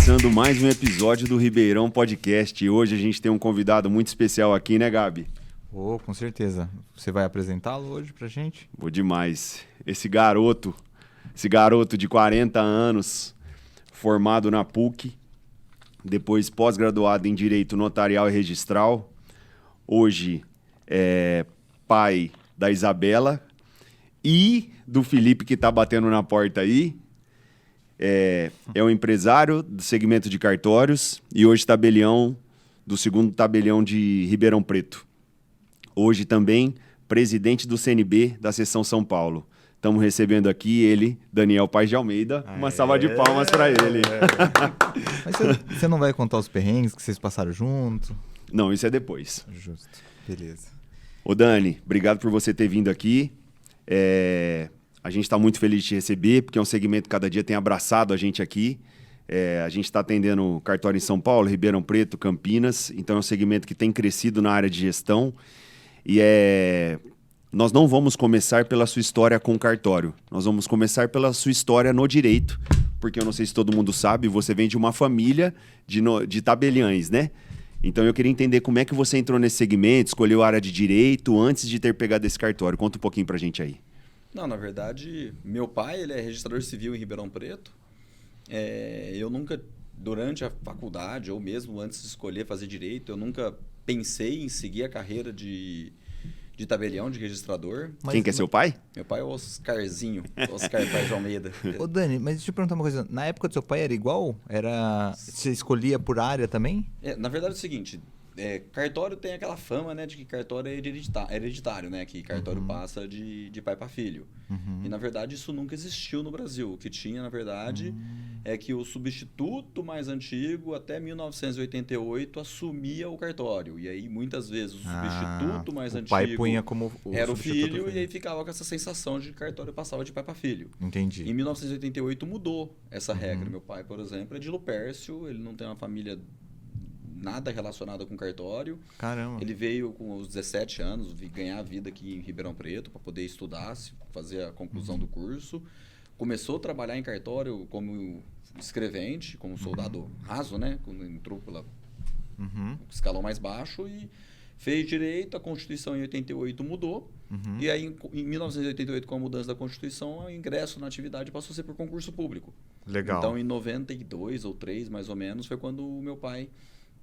começando mais um episódio do Ribeirão Podcast. E hoje a gente tem um convidado muito especial aqui, né, Gabi? Com certeza. Você vai apresentá-lo hoje pra gente? Vou demais. Esse garoto de 40 anos, formado na PUC, depois pós-graduado em Direito Notarial e Registral, hoje é pai da Isabela e do Felipe, que tá batendo na porta aí. É um empresário do segmento de cartórios e hoje tabelião do segundo tabelião de Ribeirão Preto. Hoje também presidente do CNB da seção São Paulo. Estamos recebendo aqui ele, Daniel Paes de Almeida. Uma salva de palmas para ele. Mas você não vai contar os perrengues que vocês passaram junto? Não, isso é depois. Justo. Beleza. Ô Dani, obrigado por você ter vindo aqui. A gente está muito feliz de te receber, porque é um segmento que cada dia tem abraçado a gente aqui. A gente está atendendo cartório em São Paulo, Ribeirão Preto, Campinas. Então é um segmento que tem crescido na área de gestão. E nós não vamos começar pela sua história com cartório. Nós vamos começar pela sua história no direito. Porque eu não sei se todo mundo sabe, você vem de uma família de tabeliães, né? Então eu queria entender como é que você entrou nesse segmento, escolheu a área de direito antes de ter pegado esse cartório. Conta um pouquinho pra gente aí. Não, na verdade, meu pai ele é registrador civil em Ribeirão Preto. Eu nunca, durante a faculdade ou mesmo antes de escolher fazer direito, eu nunca pensei em seguir a carreira de tabelião, de registrador. Quem que é seu pai? Meu pai é o Oscarzinho, Oscar Paes de Almeida. Ô Dani, mas deixa eu perguntar uma coisa. Na época do seu pai era igual? Você escolhia por área também? Na verdade é o seguinte, cartório tem aquela fama, né, de que cartório é hereditário, né, que cartório passa de pai para filho. E, na verdade, isso nunca existiu no Brasil. O que tinha, na verdade, é que o substituto mais antigo, até 1988, assumia o cartório. E aí, muitas vezes, o substituto mais antigo pai punha como era o filho, e aí ficava com essa sensação de que cartório passava de pai para filho. Entendi. Em 1988 mudou essa regra. Meu pai, por exemplo, é de Lupércio, ele não tem uma família nada relacionado com cartório. Caramba. Ele veio com os 17 anos ganhar a vida aqui em Ribeirão Preto para poder estudar, fazer a conclusão do curso. Começou a trabalhar em cartório como escrevente, como soldado raso, né? Quando entrou pelo escalão mais baixo e fez direito. A Constituição em 88 mudou. E aí, em 1988, com a mudança da Constituição, o ingresso na atividade passou a ser por concurso público. Legal. Então, em 92 ou 3, mais ou menos, foi quando o meu pai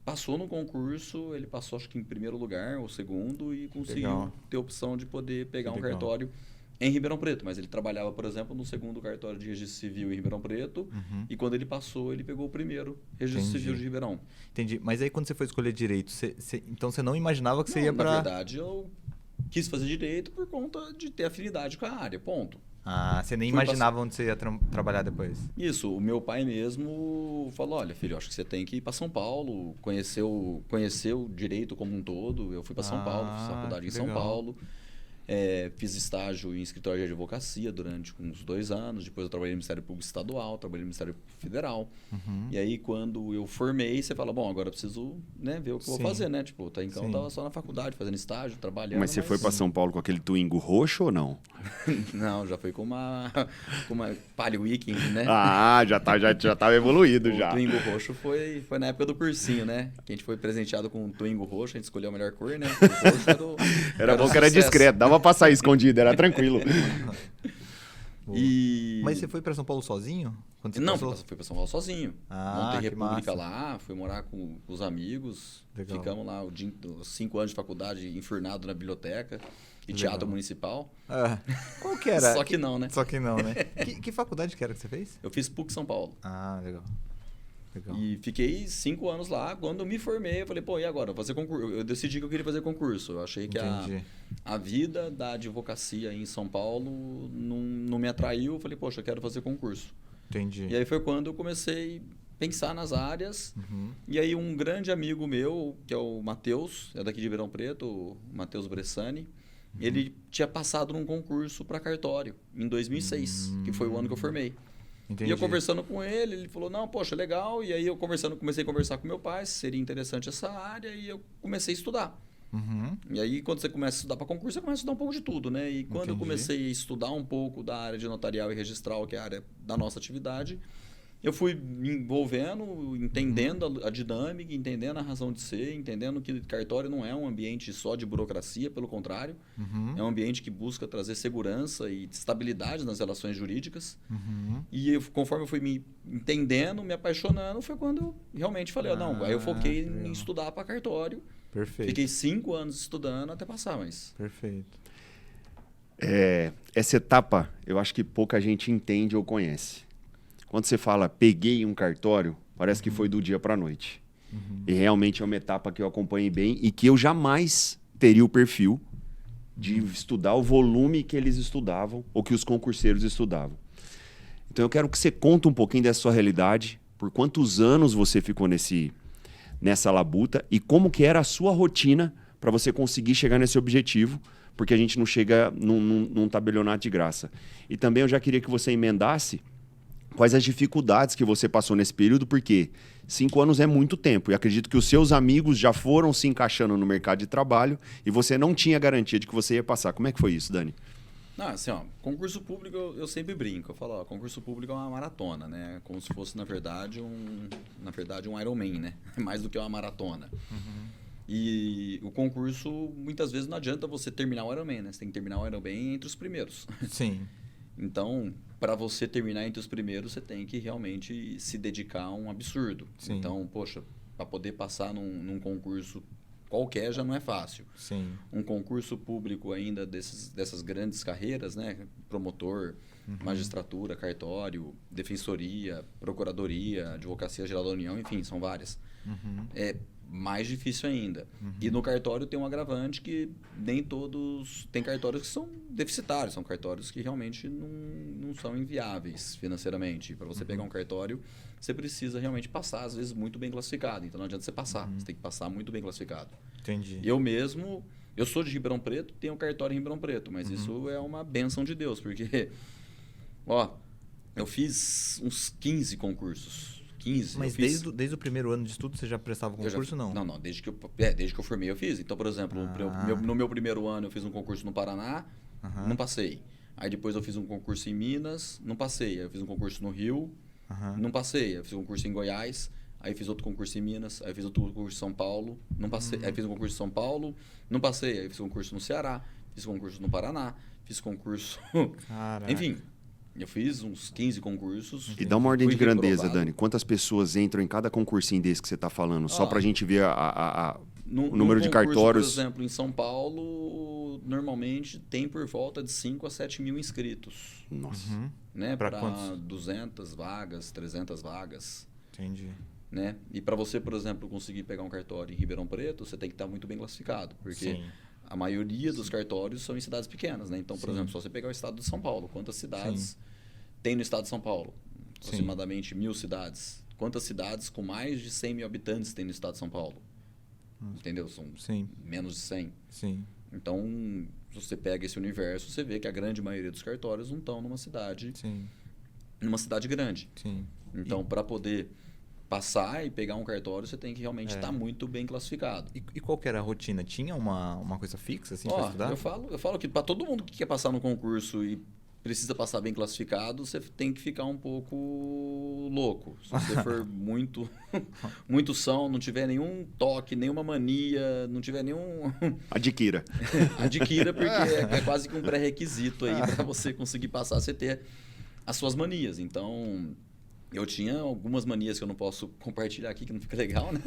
passou no concurso. Ele passou, acho que em primeiro lugar ou segundo, e conseguiu ter a opção de poder pegar um cartório em Ribeirão Preto. Mas ele trabalhava, por exemplo, no segundo cartório de registro civil em Ribeirão Preto. E quando ele passou, ele pegou o primeiro registro civil de Ribeirão. Entendi. Mas aí, quando você foi escolher direito, então você não imaginava que você ia para... Na verdade, eu quis fazer direito por conta de ter afinidade com a área, ponto. Você nem imaginava onde você ia trabalhar depois. Isso, o meu pai mesmo falou, olha, filho, acho que você tem que ir para São Paulo, conhecer o direito como um todo. Eu fui para São Paulo, fiz faculdade em São Paulo. Fiz estágio em escritório de advocacia durante uns 2 anos. Depois eu trabalhei no Ministério Público Estadual, trabalhei no Ministério Federal. E aí, quando eu formei, você fala, bom, agora eu preciso, né, ver o que eu vou fazer, né? Tipo, até então eu estava só na faculdade, fazendo estágio, trabalhando. Mas você foi para São Paulo com aquele Twingo roxo ou não? Não, já foi com uma Palio Weekend, né? Já tava evoluído já. O Twingo roxo foi na época do cursinho, né? Que a gente foi presenteado com um Twingo roxo, a gente escolheu a melhor cor, né? O roxo era bom que era discreto, dava pra sair escondido, era tranquilo. Mas você foi para São Paulo sozinho? Não, fui para São Paulo sozinho. Montei República massa. lá, fui morar com os amigos. Legal. Ficamos lá os 5 anos de faculdade enfurnado na biblioteca e teatro municipal. Qual que era? Só que não, né? Só que não, né? Que faculdade que era que você fez? Eu fiz PUC São Paulo. Legal. E fiquei 5 anos lá. Quando eu me formei, eu falei, pô, e agora? Fazer concurso. Eu decidi que eu queria fazer concurso. Eu achei que a vida da advocacia em São Paulo não me atraiu. Eu falei, poxa, eu quero fazer concurso. Entendi. E aí foi quando eu comecei a pensar nas áreas. E aí um grande amigo meu, que é o Matheus, é daqui de Ribeirão Preto, o Matheus Bressani, ele tinha passado num concurso para cartório em 2006, que foi o ano que eu formei. Entendi. E eu conversando com ele falou, não, poxa, legal. E aí eu comecei a conversar com meu pai, se seria interessante essa área, e eu comecei a estudar. E aí, quando você começa a estudar para concurso, você começa a estudar um pouco de tudo, né? E quando eu comecei a estudar um pouco da área de notarial e registral, que é a área da nossa atividade, eu fui me envolvendo, entendendo a dinâmica, entendendo a razão de ser, entendendo que cartório não é um ambiente só de burocracia, pelo contrário. É um ambiente que busca trazer segurança e estabilidade nas relações jurídicas. E conforme eu fui me entendendo, me apaixonando, foi quando eu realmente falei, não, aí eu foquei em estudar para cartório. Perfeito. Fiquei 5 anos estudando até passar, mas... Perfeito. Essa etapa, eu acho que pouca gente entende ou conhece. Quando você fala, peguei um cartório, parece que foi do dia para a noite. E realmente é uma etapa que eu acompanhei bem e que eu jamais teria o perfil de estudar o volume que eles estudavam ou que os concurseiros estudavam. Então eu quero que você conte um pouquinho dessa sua realidade, por quantos anos você ficou nessa labuta e como que era a sua rotina para você conseguir chegar nesse objetivo, porque a gente não chega num tabelionato de graça. E também eu já queria que você emendasse quais as dificuldades que você passou nesse período, porque 5 anos é muito tempo. E acredito que os seus amigos já foram se encaixando no mercado de trabalho e você não tinha garantia de que você ia passar. Como é que foi isso, Dani? Não, assim, concurso público eu sempre brinco. Eu falo, concurso público é uma maratona, né? Como se fosse, na verdade, um Ironman, né? Mais do que uma maratona. E o concurso, muitas vezes, não adianta você terminar o Ironman, né? Você tem que terminar o Ironman entre os primeiros. Sim. Então, para você terminar entre os primeiros, você tem que realmente se dedicar a um absurdo. Sim. Então, poxa, para poder passar num concurso qualquer já não é fácil. Sim. Um concurso público ainda dessas grandes carreiras, né? Promotor, magistratura, cartório, defensoria, procuradoria, advocacia geral da União, enfim, são várias. É mais difícil ainda. E no cartório tem um agravante que nem todos... Tem cartórios que são deficitários, são cartórios que realmente não são inviáveis financeiramente. Para você pegar um cartório, você precisa realmente passar, às vezes, muito bem classificado. Então não adianta você passar, você tem que passar muito bem classificado. Entendi. Eu sou de Ribeirão Preto, tenho um cartório em Ribeirão Preto, mas isso é uma bênção de Deus, porque, eu fiz uns 15 concursos. 15. Mas desde o primeiro ano de estudo você já prestava concurso, não? Não. Desde que eu formei eu fiz. Então, por exemplo, no meu primeiro ano eu fiz um concurso no Paraná, não passei. Aí depois eu fiz um concurso em Minas, não passei. Aí eu fiz um concurso no Rio, não passei. Aí eu fiz um concurso em Goiás, aí fiz outro concurso em Minas, aí fiz outro concurso em São Paulo, não passei. Aí fiz um concurso em São Paulo, não passei. Aí fiz um concurso no Ceará, fiz um concurso no Paraná, fiz concurso... Caraca. Enfim... Eu fiz uns 15 concursos. E dá uma ordem de grandeza, reprovado. Dani. Quantas pessoas entram em cada concursinho desse que você está falando? Só para a gente ver o número de cartórios. Por exemplo, em São Paulo, normalmente tem por volta de 5 a 7 mil inscritos. Nossa. Né? Para Para 200 vagas, 300 vagas. Entendi. Né? E para você, por exemplo, conseguir pegar um cartório em Ribeirão Preto, você tem que estar muito bem classificado. Porque... Sim. A maioria dos cartórios são em cidades pequenas, né? Então, por exemplo, só você pegar o estado de São Paulo, quantas cidades tem no estado de São Paulo? Aproximadamente 1.000 cidades. Quantas cidades com mais de 100 mil habitantes tem no estado de São Paulo? Entendeu? São menos de 100. Sim. Então, se você pega esse universo, você vê que a grande maioria dos cartórios não estão numa cidade grande. Sim. Então, para poder passar e pegar um cartório, você tem que realmente estar muito bem classificado. E qual que era a rotina? Tinha uma coisa fixa assim para estudar? Eu falo que para todo mundo que quer passar no concurso e precisa passar bem classificado, você tem que ficar um pouco louco. Se você for muito são, não tiver nenhum toque, nenhuma mania, não tiver nenhum... Adquira. Adquira, porque é quase que um pré-requisito aí para você conseguir passar, você ter as suas manias. Então... Eu tinha algumas manias que eu não posso compartilhar aqui, que não fica legal, né?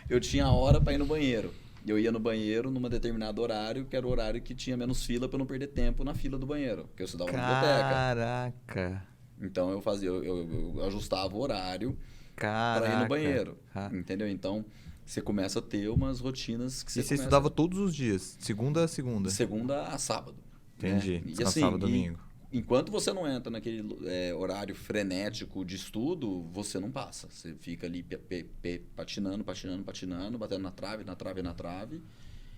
Eu tinha a hora para ir no banheiro. Eu ia no banheiro numa determinado horário, que era o horário que tinha menos fila para eu não perder tempo na fila do banheiro, porque eu estudava na biblioteca. Caraca! Então eu ajustava o horário para ir no banheiro, entendeu? Então você começa a ter umas rotinas que você estudava todos os dias, segunda a segunda? De segunda a sábado. Entendi. Né? E assim, sábado, domingo. Enquanto você não entra naquele horário frenético de estudo, você não passa. Você fica ali patinando, batendo na trave,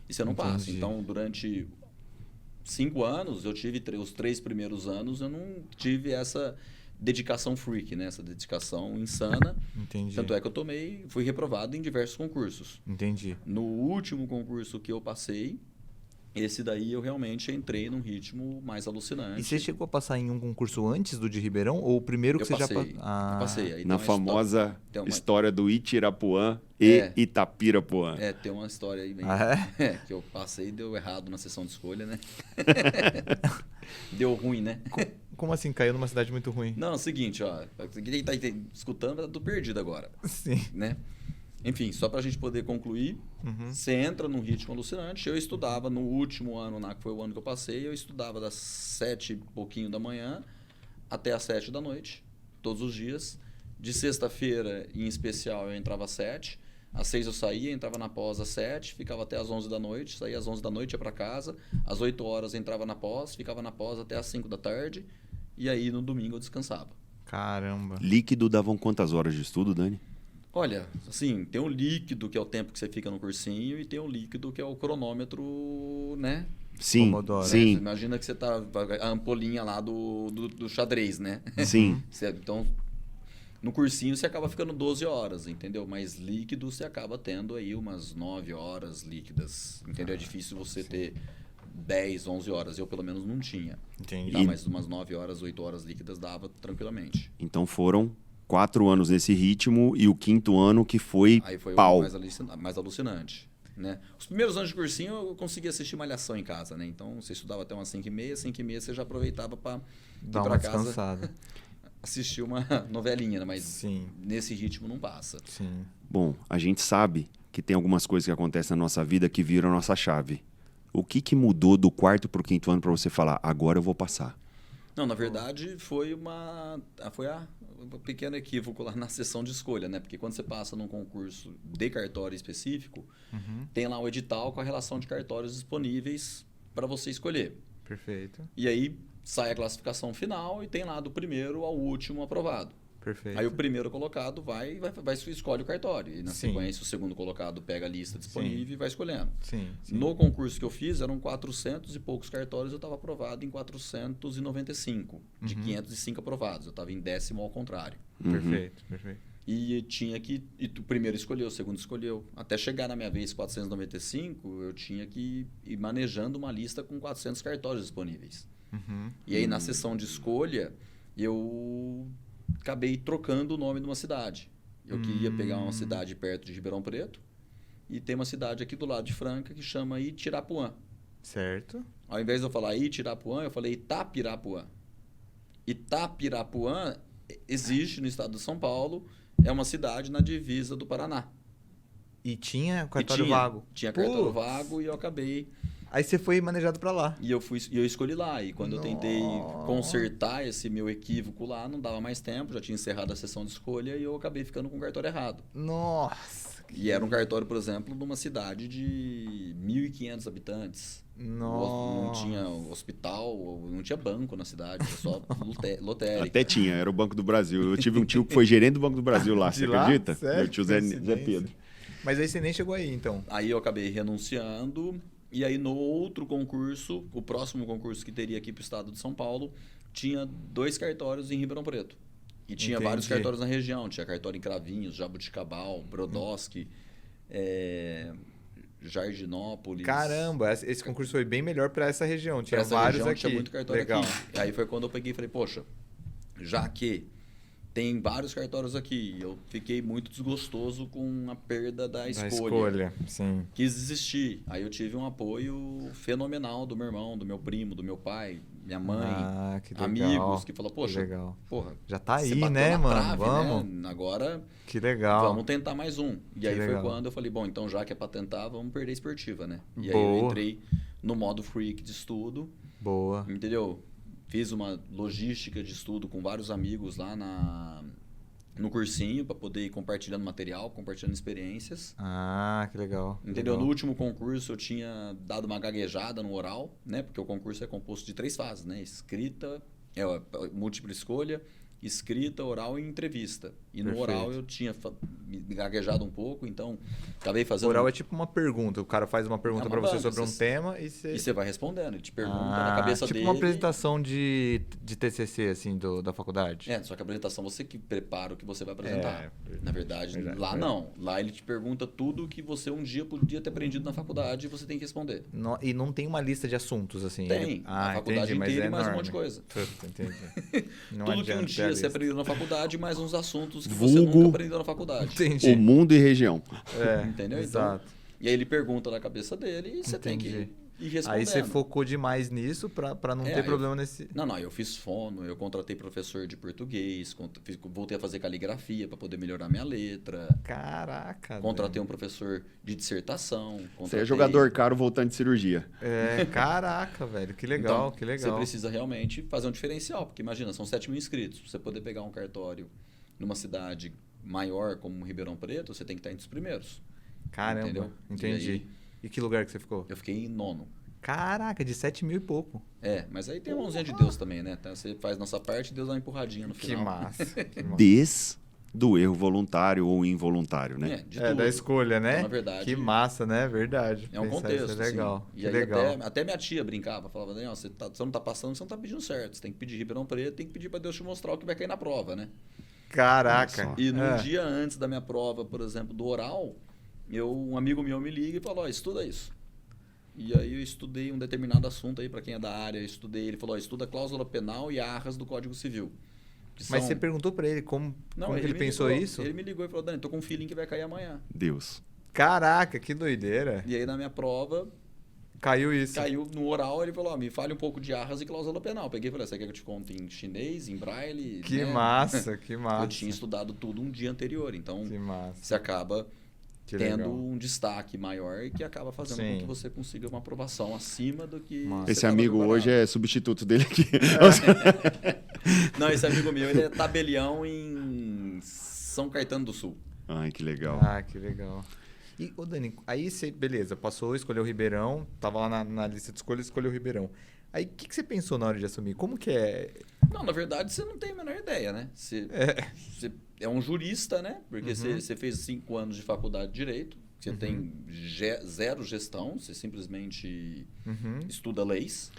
e você não passa. Então, durante 5 anos, eu tive os 3 primeiros anos, eu não tive essa dedicação freak, né? Essa dedicação insana. Entendi. Tanto é que eu fui reprovado em diversos concursos. Entendi. No último concurso que eu passei, Esse daí eu realmente entrei num ritmo mais alucinante. E você chegou a passar em um concurso antes do de Ribeirão? Ou o primeiro que Eu você passei, já passou? eu passei. Aí Na tem uma famosa tem uma- história do Itirapuã e É. Itapirapuã. Tem uma história aí bem... que eu passei e deu errado na sessão de escolha, né? Deu ruim, né? Como assim? Caiu numa cidade muito ruim? Não, é o seguinte, ó. Quem tá escutando tá tudo perdido agora, Sim. né? Enfim, só pra gente poder concluir, você entra num ritmo alucinante. Eu estudava no último ano, que foi o ano que eu passei, eu estudava das 7 e pouquinho da manhã até as 7 da noite, todos os dias. De sexta-feira, em especial, eu entrava às 7. Às 6 eu saía, entrava na pós às 7, ficava até às 11 da noite, saía às 11 da noite, ia para casa. Às 8 horas entrava na pós, ficava na pós até às 5 da tarde. E aí, no domingo, eu descansava. Caramba. Líquido davam quantas horas de estudo, Dani? Olha, assim, tem o líquido, que é o tempo que você fica no cursinho, e tem o líquido, que é o cronômetro, né? Sim, Pomodoro. sim, Imagina que você tá... A ampolinha lá do xadrez, né? sim. Então, no cursinho você acaba ficando 12 horas, entendeu? Mas líquido você acaba tendo aí umas 9 horas líquidas, entendeu? É difícil você ter 10, 11 horas. Eu, pelo menos, não tinha. Entendi. Tá, mas umas 9 horas, 8 horas líquidas dava tranquilamente. Então foram 4 anos nesse ritmo e o 5º ano que foi Aí foi pau. o mais alucinante, né? Os primeiros anos de cursinho eu conseguia assistir Malhação em casa, né? Então você estudava até umas 5h30, 5h30 você já aproveitava para ir Dá para uma casa descansada. assistir uma novelinha, né? Mas Sim, nesse ritmo não passa. sim. Bom, a gente sabe que tem algumas coisas que acontecem na nossa vida que viram a nossa chave. O que mudou do 4º pro 5º ano para você falar, agora eu vou passar? Não, na verdade foi um pequeno equívoco lá na sessão de escolha, né? Porque quando você passa num concurso de cartório específico, tem lá o edital com a relação de cartórios disponíveis para você escolher. Perfeito. E aí sai a classificação final e tem lá do primeiro ao último aprovado. Perfeito. Aí o primeiro colocado vai escolhe o cartório. E na Sim. sequência o segundo colocado pega a lista disponível e vai escolhendo. Sim, sim. No concurso que eu fiz, eram 400 e poucos cartórios, eu estava aprovado em 495, de 505 aprovados. Eu estava em 10º ao contrário. Perfeito, perfeito. E tinha que... E o primeiro escolheu, o segundo escolheu. Até chegar na minha vez, 495, eu tinha que ir manejando uma lista com 400 cartórios disponíveis. E aí, na sessão de escolha, eu acabei trocando o nome de uma cidade. Eu queria pegar uma cidade perto de Ribeirão Preto e tem uma cidade aqui do lado de Franca que chama Itirapuã. Certo. Ao invés de eu falar Itirapuã, eu falei Itapirapuã. Itapirapuã existe no estado de São Paulo, é uma cidade na divisa do Paraná. E tinha E cartório vago. Tinha cartório Putz. vago e eu acabei... Aí você foi manejado pra lá. E eu escolhi lá. E quando eu tentei consertar esse meu equívoco lá, não dava mais tempo, já tinha encerrado a sessão de escolha e eu acabei ficando com o cartório errado. Nossa. E era um cartório, por exemplo, de uma cidade de 1.500 habitantes. Não Nossa. tinha hospital, não tinha banco na cidade, era só lotérica. Até tinha, era o Banco do Brasil. Eu tive um tio que foi gerente do Banco do Brasil lá, De você lá? acredita? Sério? Meu tio Zé Coincidência. Pedro. Mas aí você nem chegou aí, então. Aí eu acabei renunciando. E aí no outro concurso, o próximo concurso que teria aqui para o estado de São Paulo, tinha 2 cartórios em Ribeirão Preto. E tinha Entendi. vários cartórios na região. Tinha cartório em Cravinhos, Jabuticabal, Brodowski, Jardinópolis. Caramba, esse concurso foi bem melhor pra essa região. Tinha Pra essa vários região aqui. tinha muito cartório Legal. aqui. Aí foi quando eu peguei e falei, poxa, já que tem vários cartórios aqui, eu fiquei muito desgostoso com a perda da Da escolha. sim. Quis desistir. Aí eu tive um apoio fenomenal do meu irmão, do meu primo, do meu pai, minha mãe, Ah, que legal. amigos, que falou, Que poxa, legal. porra, Já tá você aí, bateu né, na mano? trave, Vamos. né? Agora Que legal. vamos tentar mais um. E Que aí legal. foi quando eu falei, bom, então já que é pra tentar, vamos perder a esportiva, né? E aí Boa. eu entrei no modo freak de estudo, Boa. entendeu? Fiz uma logística de estudo com vários amigos lá no cursinho para poder ir compartilhando material, compartilhando experiências. Ah, que legal. Entendeu? Legal. No último concurso eu tinha dado uma gaguejada no oral, né? Porque o concurso é composto de 3 fases, né? Escrita, múltipla escolha, escrita, oral e entrevista. E no Perfeito. oral eu tinha me gaguejado um pouco, então acabei fazendo... Oral é tipo uma pergunta. O cara faz uma pergunta É uma pra você banca, sobre um tema e você... E você vai respondendo, ele te pergunta na cabeça tipo dele. uma apresentação de TCC, assim, da faculdade. Só que a apresentação você que prepara o que você vai apresentar. É, Na verdade, verdade, lá verdade. não. Lá ele te pergunta tudo que você um dia podia ter aprendido na faculdade e você tem que responder. E não tem uma lista de assuntos, assim? Tem. A faculdade inteira e mais um monte de coisa. Puta, entendi. Não Tudo que um adianta ter a dia você lista. aprendeu na faculdade, mais uns assuntos que Vulgo. você nunca aprendeu na faculdade. Entendi. O mundo e região. Entendeu? Exato. Então, e aí ele pergunta na cabeça dele e você tem que ir respondendo. Aí você focou demais nisso pra não ter problema nesse... Não, eu fiz fono, eu contratei professor de português, voltei a fazer caligrafia para poder melhorar minha letra. Caraca. Contratei um professor de dissertação. Você é jogador caro voltando de cirurgia. Caraca, velho. Que legal, Então, que legal. Você precisa realmente fazer um diferencial, porque imagina, são 7 mil inscritos. Pra você poder pegar um cartório numa cidade maior como Ribeirão Preto, você tem que estar entre os primeiros. Caramba, entendeu? entendi. E que lugar que você ficou? Eu fiquei em 9º. Caraca, de 7 mil e pouco. Mas aí tem a mãozinha de Deus também, né? Então, você faz nossa parte e Deus dá uma empurradinha no Que final. massa. Que massa. Desde do erro voluntário ou involuntário, né? De tudo. Da escolha, né? Então, na verdade, que massa, né? Verdade. é um Pensar contexto. Isso é legal. Assim. Que E aí legal. até minha tia brincava, falava, Daniel, você não tá passando, você não tá pedindo certo. Você tem que pedir Ribeirão Preto, tem que pedir para Deus te mostrar o que vai cair na prova, né? Caraca. E no dia antes da minha prova, por exemplo, do oral, um amigo meu me liga e falou, estuda isso. E aí eu estudei um determinado assunto aí, para quem é da área, eu estudei, ele falou, estuda cláusula penal e arras do Código Civil. Mas você perguntou pra ele como que ele pensou isso? Ele me ligou e falou, Dani, tô com um feeling que vai cair amanhã. Deus. Caraca, que doideira. E aí na minha prova, caiu isso. Caiu no oral, ele falou, me fale um pouco de arras e cláusula penal. Peguei e falei, você quer que eu te conte em chinês, em braille? Que né? massa, que massa. Eu tinha estudado tudo um dia anterior, então Que massa. você acaba tendo legal. um destaque maior que acaba fazendo com que você consiga uma aprovação acima do que... Esse amigo hoje é substituto dele aqui. Não, esse amigo meu, ele é tabelião em São Caetano do Sul. Ai, que legal. Que legal. E, ô Dani, aí você, beleza, passou, escolheu o Ribeirão, tava lá na lista de escolhas, escolheu o Ribeirão. Aí, o que você pensou na hora de assumir? Como que é? Não, na verdade, você não tem a menor ideia, né? Você é um jurista, né? Porque você fez 5 anos de faculdade de Direito, você tem zero gestão, você simplesmente estuda leis.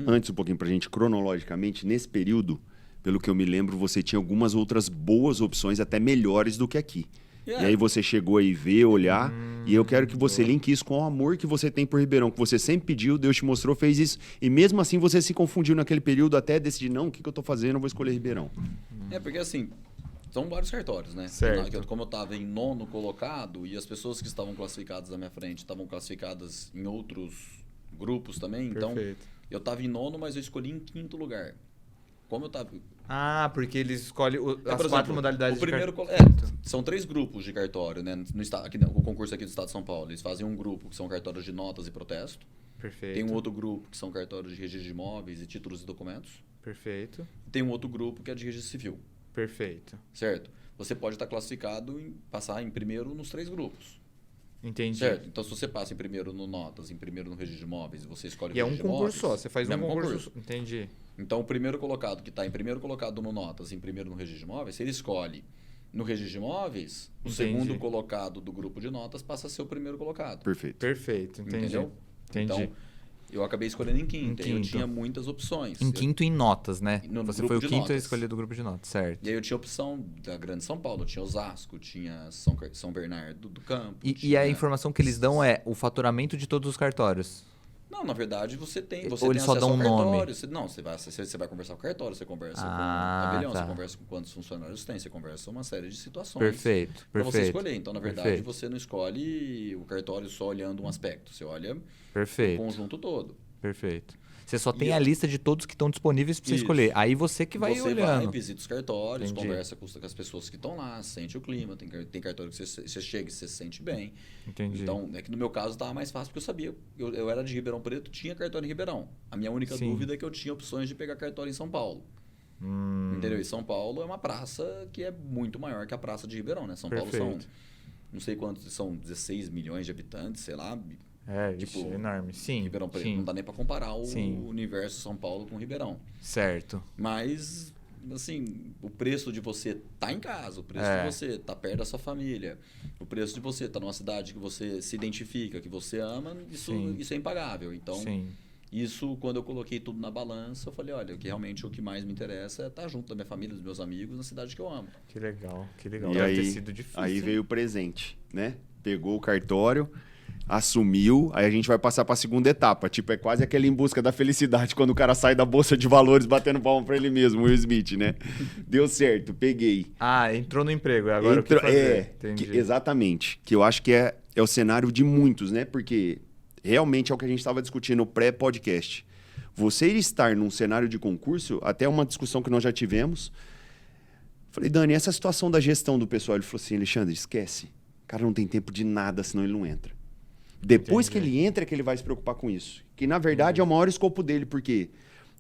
Antes um pouquinho pra gente, cronologicamente, nesse período, pelo que eu me lembro, você tinha algumas outras boas opções, até melhores do que aqui. E aí você chegou aí ver, olhar, e eu quero que você linke isso com o amor que você tem por Ribeirão, que você sempre pediu, Deus te mostrou, fez isso, e mesmo assim você se confundiu naquele período até decidir, não, o que eu tô fazendo, eu vou escolher Ribeirão. Porque assim, são vários cartórios, né? Certo. Como eu estava em 9º colocado, e as pessoas que estavam classificadas na minha frente estavam classificadas em outros grupos também, então eu estava em 9º, mas eu escolhi em 5º lugar. Como eu estava... porque eles escolhem as por exemplo, 4 modalidades o primeiro de são 3 grupos de cartório, né? No estado, o concurso aqui do Estado de São Paulo. Eles fazem um grupo que são cartórios de notas e protesto. Perfeito. Tem um outro grupo que são cartórios de registro de imóveis e títulos e documentos. Perfeito. Tem um outro grupo que é de registro civil. Perfeito. Certo? Você pode estar classificado passar em primeiro nos 3 grupos. Entendi. Certo? Então, se você passa em primeiro no notas, em primeiro no registro de imóveis, você escolhe o E é um registro de concurso imóveis, só, você faz um concurso. Entendi. Então, o primeiro colocado que está em primeiro colocado no notas, em primeiro no registro de imóveis, se ele escolhe no registro de imóveis, o segundo colocado do grupo de notas passa a ser o primeiro colocado. Perfeito, entendi. Entendeu? Entendi. Então, eu acabei escolhendo em 5º. Eu tinha muitas opções. Em 5º em notas, né? Você foi o 5º a escolher do grupo de notas, certo. E aí eu tinha opção da Grande São Paulo, tinha Osasco, tinha São Bernardo do Campo. E a informação que eles dão é o faturamento de todos os cartórios. Não, na verdade você tem Ou tem eles só acesso dão ao um cartório. nome? Você vai conversar com o cartório, você conversa com o tabelião, você conversa com quantos funcionários tem, você conversa uma série de situações. Perfeito. Para você escolher. Então, na verdade, você não escolhe o cartório só olhando um aspecto, você olha o conjunto todo. Perfeito. Você só tem a lista de todos que estão disponíveis para você escolher. Aí você que vai olhando. Você vai, visita os cartórios, conversa com as pessoas que estão lá, sente o clima. Tem cartório que você chega e você se sente bem. Entendi. Então, é que no meu caso estava mais fácil, porque eu sabia. Eu era de Ribeirão Preto, tinha cartório em Ribeirão. A minha única dúvida é que eu tinha opções de pegar cartório em São Paulo. Entendeu? E São Paulo é uma praça que é muito maior que a praça de Ribeirão, né? São Paulo são, não sei quantos, são 16 milhões de habitantes, sei lá. Tipo, enorme. Sim. Ribeirão Preto. Não dá nem para comparar o universo São Paulo com Ribeirão. Certo. Mas assim, o preço de você estar em casa, o preço de você estar perto da sua família, o preço de você estar numa cidade que você se identifica, que você ama, isso é impagável. Então, isso, quando eu coloquei tudo na balança, eu falei, olha, que realmente o que mais me interessa é estar junto da minha família, dos meus amigos, na cidade que eu amo. Que legal, que legal. E Deve aí, ter sido difícil. Aí veio o presente, né? Pegou o cartório, assumiu, aí a gente vai passar para a segunda etapa. Tipo, é quase aquele Em Busca da Felicidade, quando o cara sai da bolsa de valores batendo palma para ele mesmo, Will Smith, né? Deu certo, peguei. Entrou no emprego, agora o que fazer? Exatamente. Que eu acho que é o cenário de muitos, né? Porque realmente é o que a gente estava discutindo no pré-podcast. Você estar num cenário de concurso, até uma discussão que nós já tivemos. Falei, Dani, essa situação da gestão do pessoal, ele falou assim, Alexandre, esquece. O cara não tem tempo de nada, senão ele não entra. Depois que ele entra, é que ele vai se preocupar com isso. Que, na verdade, é o maior escopo dele, porque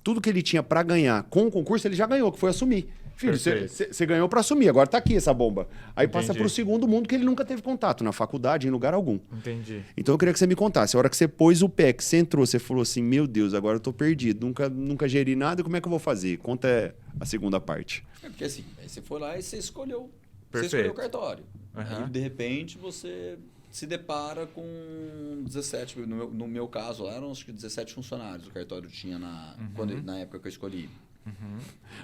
tudo que ele tinha para ganhar com o concurso, ele já ganhou, que foi assumir. Filho, você ganhou para assumir, agora tá aqui essa bomba. Aí passa para o segundo mundo que ele nunca teve contato, na faculdade, em lugar algum. Entendi. Então eu queria que você me contasse. A hora que você pôs o pé, que você entrou, você falou assim, meu Deus, agora eu tô perdido, nunca geri nada, como é que eu vou fazer? Conta a segunda parte. Porque assim, aí você foi lá e você escolheu o cartório. Aí, de repente, você se depara com 17, no meu caso lá eram acho que 17 funcionários o cartório tinha na época que eu escolhi.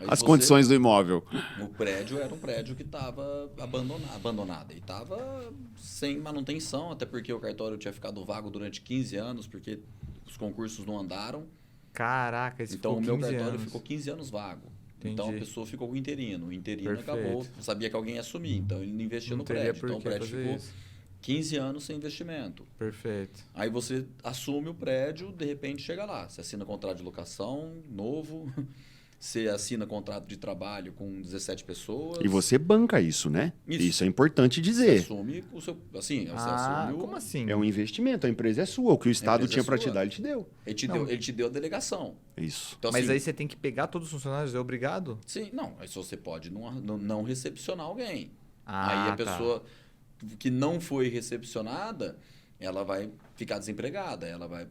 As condições do imóvel. O prédio era um prédio que estava abandonado e estava sem manutenção, até porque o cartório tinha ficado vago durante 15 anos, porque os concursos não andaram. Caraca, então o meu cartório ficou 15 anos vago. Entendi. Então a pessoa ficou com o interino. O interino acabou, sabia que alguém ia assumir, então ele não investiu no prédio. Então o prédio ficou 15 anos sem investimento. Perfeito. Aí você assume o prédio, de repente chega lá. Você assina contrato de locação novo, você assina contrato de trabalho com 17 pessoas. E você banca isso, né? Isso é importante dizer. Você assume o seu... Assim, você assume como assim? É um investimento, a empresa é sua. O que o Estado tinha para te dar, ele te deu. Ele te deu a delegação. Isso. Então, mas assim, aí você tem que pegar todos os funcionários, é obrigado? Sim, não. Aí você pode não recepcionar alguém. Aí a pessoa que não foi recepcionada, ela vai ficar desempregada, ela vai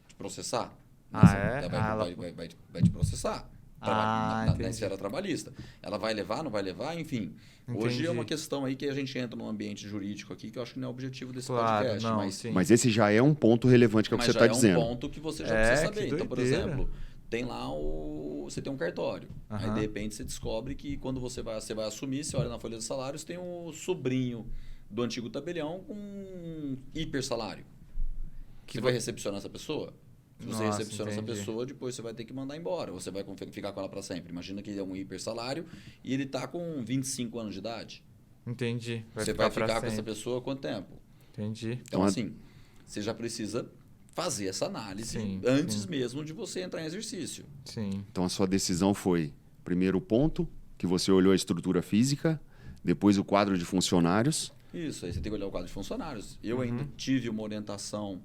te processar. Ela vai te processar. Na esfera trabalhista. Ela vai levar, não vai levar, enfim. Entendi. Hoje é uma questão aí que a gente entra num ambiente jurídico aqui que eu acho que não é o objetivo desse podcast. Mas esse já é um ponto relevante que é o que você está dizendo. É um ponto que você já precisa saber. Então, por exemplo, tem lá você tem um cartório. Aí, de repente, você descobre que quando você vai assumir, você olha na folha de salários, tem o sobrinho do antigo tabelião com um hiper salário. Você vai recepcionar essa pessoa? Se você recepciona essa pessoa, depois você vai ter que mandar embora. Você vai ficar com ela para sempre. Imagina que ele é um hiper salário e ele está com 25 anos de idade. Entendi. Você vai ficar com essa pessoa há quanto tempo? Entendi. Então, assim, você já precisa fazer essa análise antes mesmo de você entrar em exercício. Sim. Então, a sua decisão foi, primeiro ponto, que você olhou a estrutura física, depois o quadro de funcionários. Isso, aí você tem que olhar o quadro de funcionários. Eu ainda tive uma orientação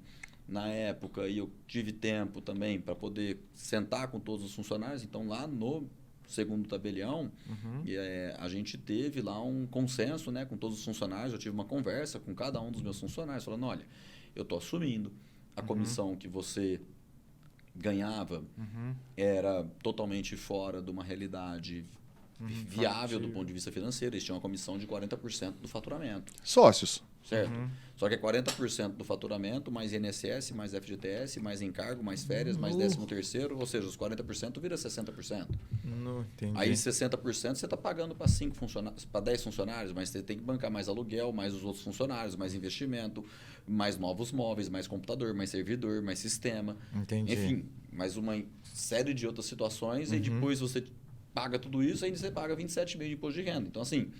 na época e eu tive tempo também para poder sentar com todos os funcionários. Então, lá no segundo tabelião, a gente teve lá um consenso, né, com todos os funcionários. Eu tive uma conversa com cada um dos meus funcionários, falando, olha, eu estou assumindo a comissão que você ganhava era totalmente fora de uma realidade viável do ponto de vista financeiro. Eles tinham uma comissão de 40% do faturamento. Sócios. Certo. Só que é 40% do faturamento, mais INSS, mais FGTS, mais encargo, mais férias, mais 13º, ou seja, os 40% vira 60%. Entendi. Aí 60% você está pagando para 10 funcionários, mas você tem que bancar mais aluguel, mais os outros funcionários, mais investimento, mais novos móveis, mais computador, mais servidor, mais sistema. Entendi. Enfim, mais uma série de outras situações e depois você paga tudo isso, ainda você paga 27,5% de imposto de renda. Então, assim,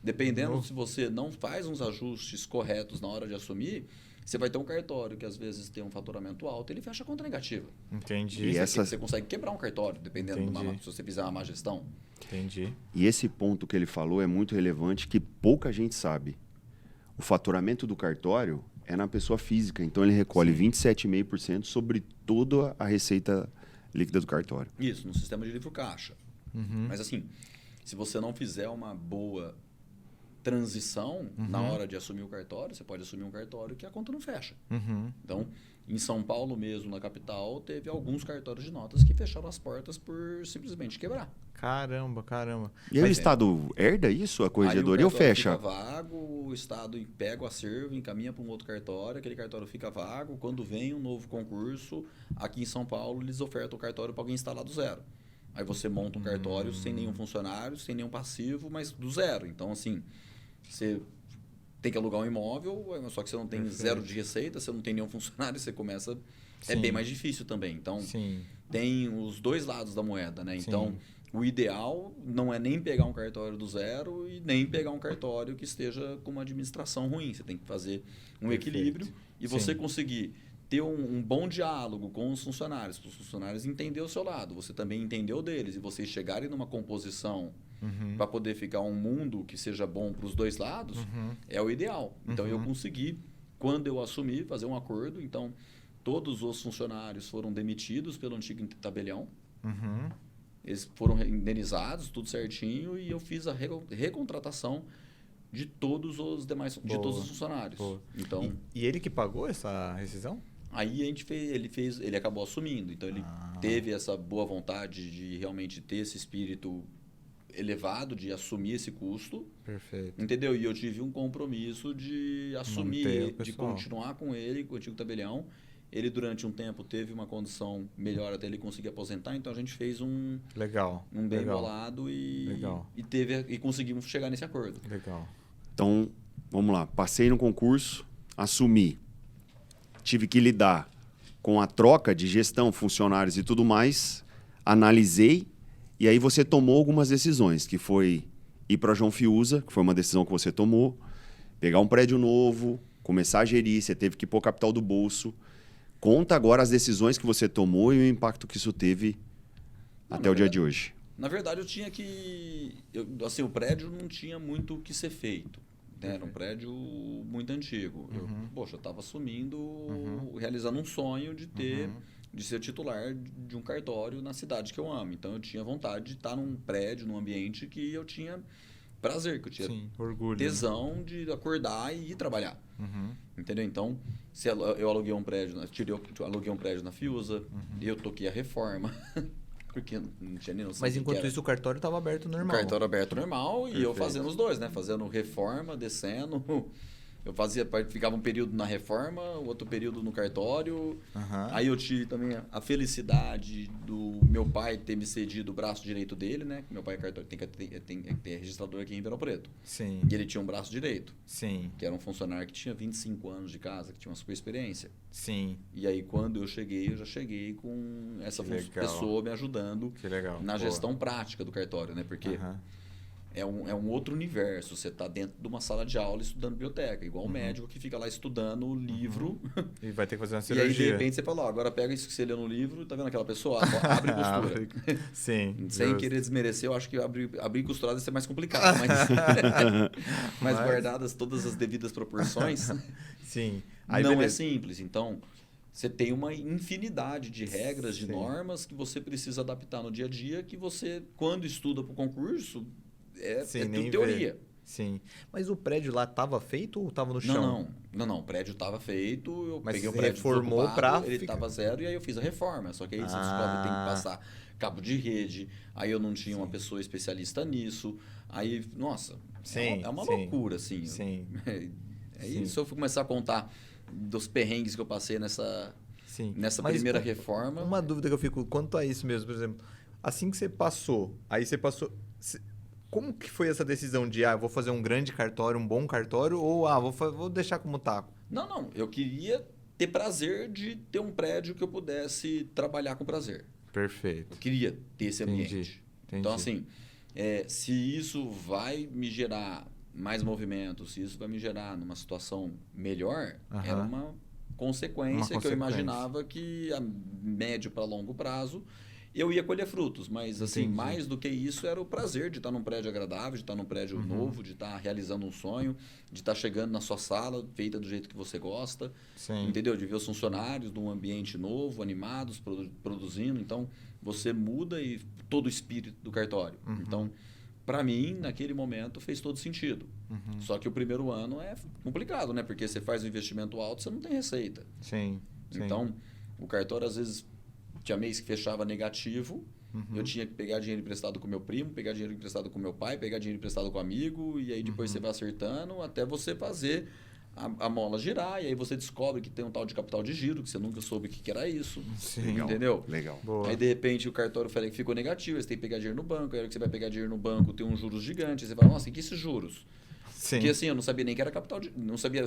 dependendo se você não faz uns ajustes corretos na hora de assumir, você vai ter um cartório que às vezes tem um faturamento alto, ele fecha a conta negativa. Entendi. E você consegue quebrar um cartório, dependendo se você fizer uma má gestão. Entendi. E esse ponto que ele falou é muito relevante, que pouca gente sabe. O faturamento do cartório é na pessoa física, então ele recolhe 27,5% sobre toda a receita líquida do cartório. Isso, no sistema de livro caixa. Mas assim, se você não fizer uma boa transição na hora de assumir o cartório, você pode assumir um cartório que a conta não fecha. Então, Em São Paulo mesmo, na capital, teve alguns cartórios de notas que fecharam as portas por simplesmente quebrar. Caramba. E aí o Estado herda isso? A corregedoria ou fecha? Fica vago, o Estado pega o acervo, encaminha para um outro cartório, aquele cartório fica vago. Quando vem um novo concurso, aqui em São Paulo, eles ofertam o cartório para alguém instalar do zero. Aí você monta um cartório sem nenhum funcionário, sem nenhum passivo, mas do zero. Então, assim, você tem que alugar um imóvel, só que você não tem zero de receita, você não tem nenhum funcionário, você começa... É bem mais difícil também. Então, tem os dois lados da moeda, né? Então, o ideal não é nem pegar um cartório do zero e nem pegar um cartório que esteja com uma administração ruim. Você tem que fazer um equilíbrio e você conseguir ter um bom diálogo com os funcionários, para os funcionários entenderem o seu lado, você também entender o deles, e vocês chegarem numa composição para poder ficar um mundo que seja bom para os dois lados, é o ideal. Então, eu consegui, quando eu assumi, fazer um acordo. Então, todos os funcionários foram demitidos pelo antigo tabelião. Eles foram indenizados, tudo certinho, e eu fiz a recontratação de todos os demais, de todos os funcionários. Então, e ele que pagou essa rescisão? Aí a gente ele acabou assumindo. Então ele teve essa boa vontade de realmente ter esse espírito elevado, de assumir esse custo. Perfeito. Entendeu? E eu tive um compromisso de assumir, de continuar com ele, com o antigo tabelião. Ele, durante um tempo, teve uma condição melhor até ele conseguir aposentar. Então, a gente fez um bem bolado e conseguimos chegar nesse acordo. Legal. Então, vamos lá. Passei no concurso, assumi. Tive que lidar com a troca de gestão, funcionários e tudo mais. Analisei. E aí você tomou algumas decisões, que foi ir para João Fiuza, que foi uma decisão que você tomou. Pegar um prédio novo, começar a gerir. Você teve que pôr capital do bolso. Conta agora as decisões que você tomou e o impacto que isso teve até o dia de hoje. Na verdade, eu tinha que... o prédio não tinha muito o que ser feito. Né? Era um prédio muito antigo. Eu estava assumindo, realizando um sonho de ser titular de um cartório na cidade que eu amo. Então, eu tinha vontade de estar num prédio, num ambiente que eu tinha prazer, que eu tinha orgulho, tesão de acordar e ir trabalhar. Entendeu? Então, eu aluguei um prédio, aluguei um prédio na Fiuza, eu toquei a reforma, porque não tinha nem noção. Mas enquanto isso o cartório estava aberto normal. O cartório aberto normal. Perfeito. E eu fazendo os dois, né? Fazendo reforma, descendo. Eu ficava um período na reforma, outro período no cartório. Aí eu tive também a felicidade do meu pai ter me cedido o braço direito dele, né? Meu pai é cartório, tem que ter registrador aqui em Ribeirão Preto. Sim. E ele tinha um braço direito. Sim. Que era um funcionário que tinha 25 anos de casa, que tinha uma super experiência. Sim. E aí, quando eu já cheguei com essa pessoa me ajudando na gestão prática do cartório, né? Porque... É um outro universo. Você está dentro de uma sala de aula estudando biblioteca, igual o médico que fica lá estudando o livro. E vai ter que fazer uma cirurgia. E aí, de repente, você fala, agora pega isso que você leu no livro, tá vendo aquela pessoa? Abre costura. Sim. Sem querer desmerecer, eu acho que abrir costura deve ser mais complicado. Mas guardadas todas as devidas proporções, sim. Aí, não é simples. Então, você tem uma infinidade de regras, de normas que você precisa adaptar no dia a dia, que você, quando estuda para o concurso... É tudo teoria. Sim. Mas o prédio lá estava feito ou estava no chão? Não. O prédio estava feito. Mas peguei o prédio reformou para ele estava zero e aí eu fiz a reforma. Só que aí você descobre que tem que passar cabo de rede. Aí eu não tinha uma pessoa especialista nisso. Aí, nossa, é uma loucura, assim. Sim. Aí se eu começar a contar dos perrengues que eu passei nessa primeira reforma... Uma dúvida que eu fico quanto a isso mesmo, por exemplo. Assim que você passou, como que foi essa decisão de, vou fazer um grande cartório, um bom cartório, ou, vou deixar como tá? Não. Eu queria ter prazer de ter um prédio que eu pudesse trabalhar com prazer. Perfeito. Eu queria ter esse ambiente. Entendi. Então, assim, se isso vai me gerar mais movimento, se isso vai me gerar numa situação melhor, era uma consequência que eu imaginava que a médio para longo prazo eu ia colher frutos, mas assim, mais do que isso era o prazer de estar num prédio agradável, de estar num prédio novo, de estar realizando um sonho, de estar chegando na sua sala feita do jeito que você gosta, entendeu? De ver os funcionários num ambiente novo, animados, produzindo. Então, você muda e todo o espírito do cartório. Então, para mim, naquele momento, fez todo sentido. Só que o primeiro ano é complicado, né? Porque você faz um investimento alto, você não tem receita. Sim. Sim. Então, o cartório, às vezes, tinha mês que fechava negativo, eu tinha que pegar dinheiro emprestado com meu primo, pegar dinheiro emprestado com meu pai, pegar dinheiro emprestado com um amigo, e aí depois você vai acertando até você fazer a mola girar, e aí você descobre que tem um tal de capital de giro, que você nunca soube o que era isso. Sim. Entendeu? Legal. Boa. Aí, de repente, o cartório ficou negativo, aí você tem que pegar dinheiro no banco, aí a hora que você vai pegar dinheiro no banco, tem uns juros gigantes, você fala, nossa, e que esses juros? Sim. Porque assim, eu não sabia nem que era capital de... Não sabia,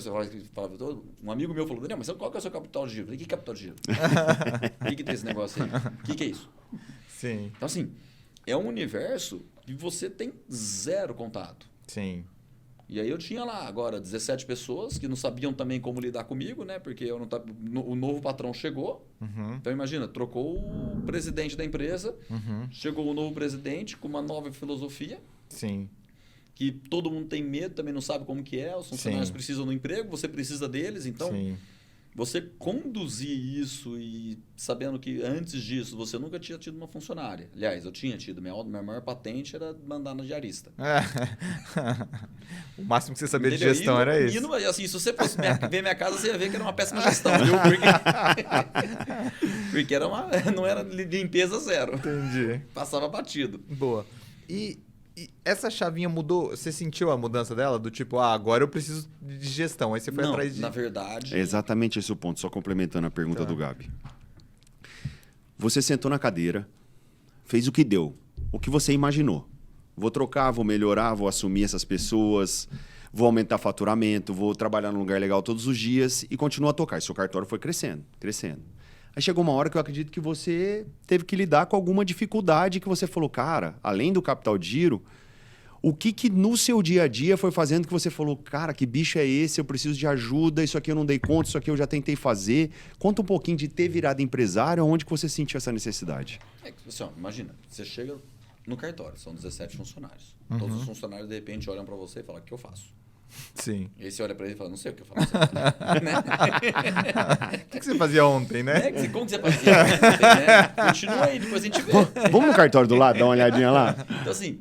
um amigo meu falou, Daniel, mas qual que é o seu capital de giro? Eu falei, que capital de giro? O que tem esse negócio aí? O que é isso? Sim. Então, assim, é um universo que você tem zero contato. Sim. E aí eu tinha lá agora 17 pessoas que não sabiam também como lidar comigo, né? Porque eu não tava, o novo patrão chegou. Então imagina, trocou o presidente da empresa, chegou o novo presidente com uma nova filosofia, Sim. que todo mundo tem medo, também não sabe como que é, os funcionários precisam do emprego, você precisa deles, então Sim. você conduzir isso e sabendo que antes disso você nunca tinha tido uma funcionária. Aliás, eu tinha tido, minha maior patente era mandar na diarista. O máximo que você sabia Entendeu? de gestão era isso. E não, assim, se você fosse ver minha casa, você ia ver que era uma péssima gestão, viu? Porque era não era limpeza zero. Entendi. Passava batido. Boa. E essa chavinha mudou? Você sentiu a mudança dela? Do tipo, agora eu preciso de gestão. Aí você foi Não, atrás de... na verdade... É exatamente esse o ponto, só complementando a pergunta Tá. do Gabi. Você sentou na cadeira, fez o que deu, o que você imaginou. Vou trocar, vou melhorar, vou assumir essas pessoas, vou aumentar faturamento, vou trabalhar num lugar legal todos os dias e continua a tocar. E seu cartório foi crescendo, crescendo. Aí chegou uma hora que eu acredito que você teve que lidar com alguma dificuldade que você falou, cara, além do capital de giro, o que no seu dia a dia foi fazendo que você falou, cara, que bicho é esse? Eu preciso de ajuda, isso aqui eu não dei conta, isso aqui eu já tentei fazer. Conta um pouquinho de ter virado empresário, onde que você sentiu essa necessidade? Assim, ó, imagina, você chega no cartório, são 17 funcionários. Todos os funcionários, de repente, olham para você e falam, o que eu faço? Sim. E aí você olha para ele e fala, não sei o que eu faço. Né? O que você fazia ontem, né? Como que você fazia? Né? Continua aí, depois a gente vê. Vamos no cartório do lado, dar uma olhadinha lá? Então, assim,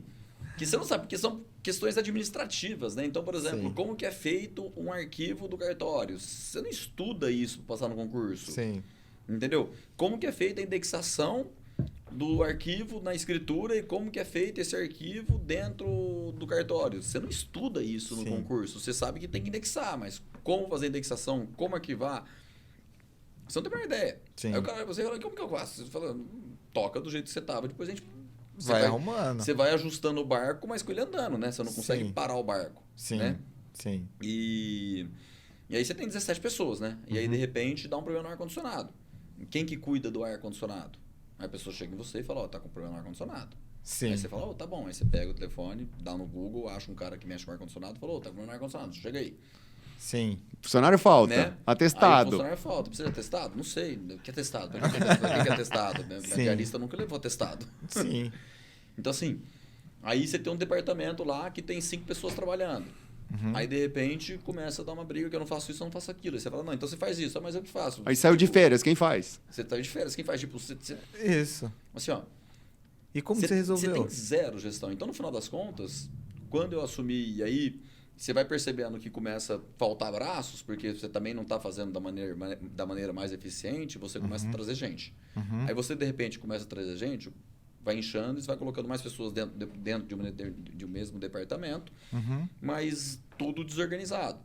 que você não sabe, porque são questões administrativas, né? Então, por exemplo, Sim. como que é feito um arquivo do cartório? Você não estuda isso para passar no concurso. Sim. Entendeu? Como que é feita a indexação do arquivo na escritura e como que é feito esse arquivo dentro do cartório. Você não estuda isso no Sim. concurso. Você sabe que tem que indexar, mas como fazer a indexação, como arquivar, você não tem a menor ideia. Sim. Aí o cara, você fala, como que eu faço? Você fala, toca do jeito que você estava, depois a gente... Vai arrumando. Você vai ajustando o barco, mas com ele andando, né? Você não consegue Sim. parar o barco. Sim. Né? Sim. E aí você tem 17 pessoas, né? E aí, de repente, dá um problema no ar-condicionado. Quem que cuida do ar-condicionado? Aí a pessoa chega em você e fala, tá com problema no ar-condicionado. Sim. Aí você fala, tá bom. Aí você pega o telefone, dá no Google, acha um cara que mexe com ar-condicionado e fala, tá com problema no ar-condicionado, chega aí. Sim. Funcionário falta, Né? Aí o atestado. funcionário falta, precisa de atestado? Não sei. O que é atestado? O que é atestado? Minha Sim. diarista nunca levou atestado. Sim. Então, assim, aí você tem um departamento lá que tem 5 pessoas trabalhando. Aí, de repente, começa a dar uma briga que eu não faço isso, eu não faço aquilo. Aí você fala, não, então você faz isso, mas eu que faço. Aí saiu de férias, quem faz? Você tá de férias, quem faz? Tipo, Isso. assim, ó. E como você resolveu? Você tem zero gestão. Então, no final das contas, quando eu assumi, e aí você vai percebendo que começa a faltar braços, porque você também não está fazendo da maneira mais eficiente, você começa a trazer gente. Aí você, de repente, começa a trazer gente, vai inchando e você vai colocando mais pessoas dentro de um mesmo departamento, mas tudo desorganizado.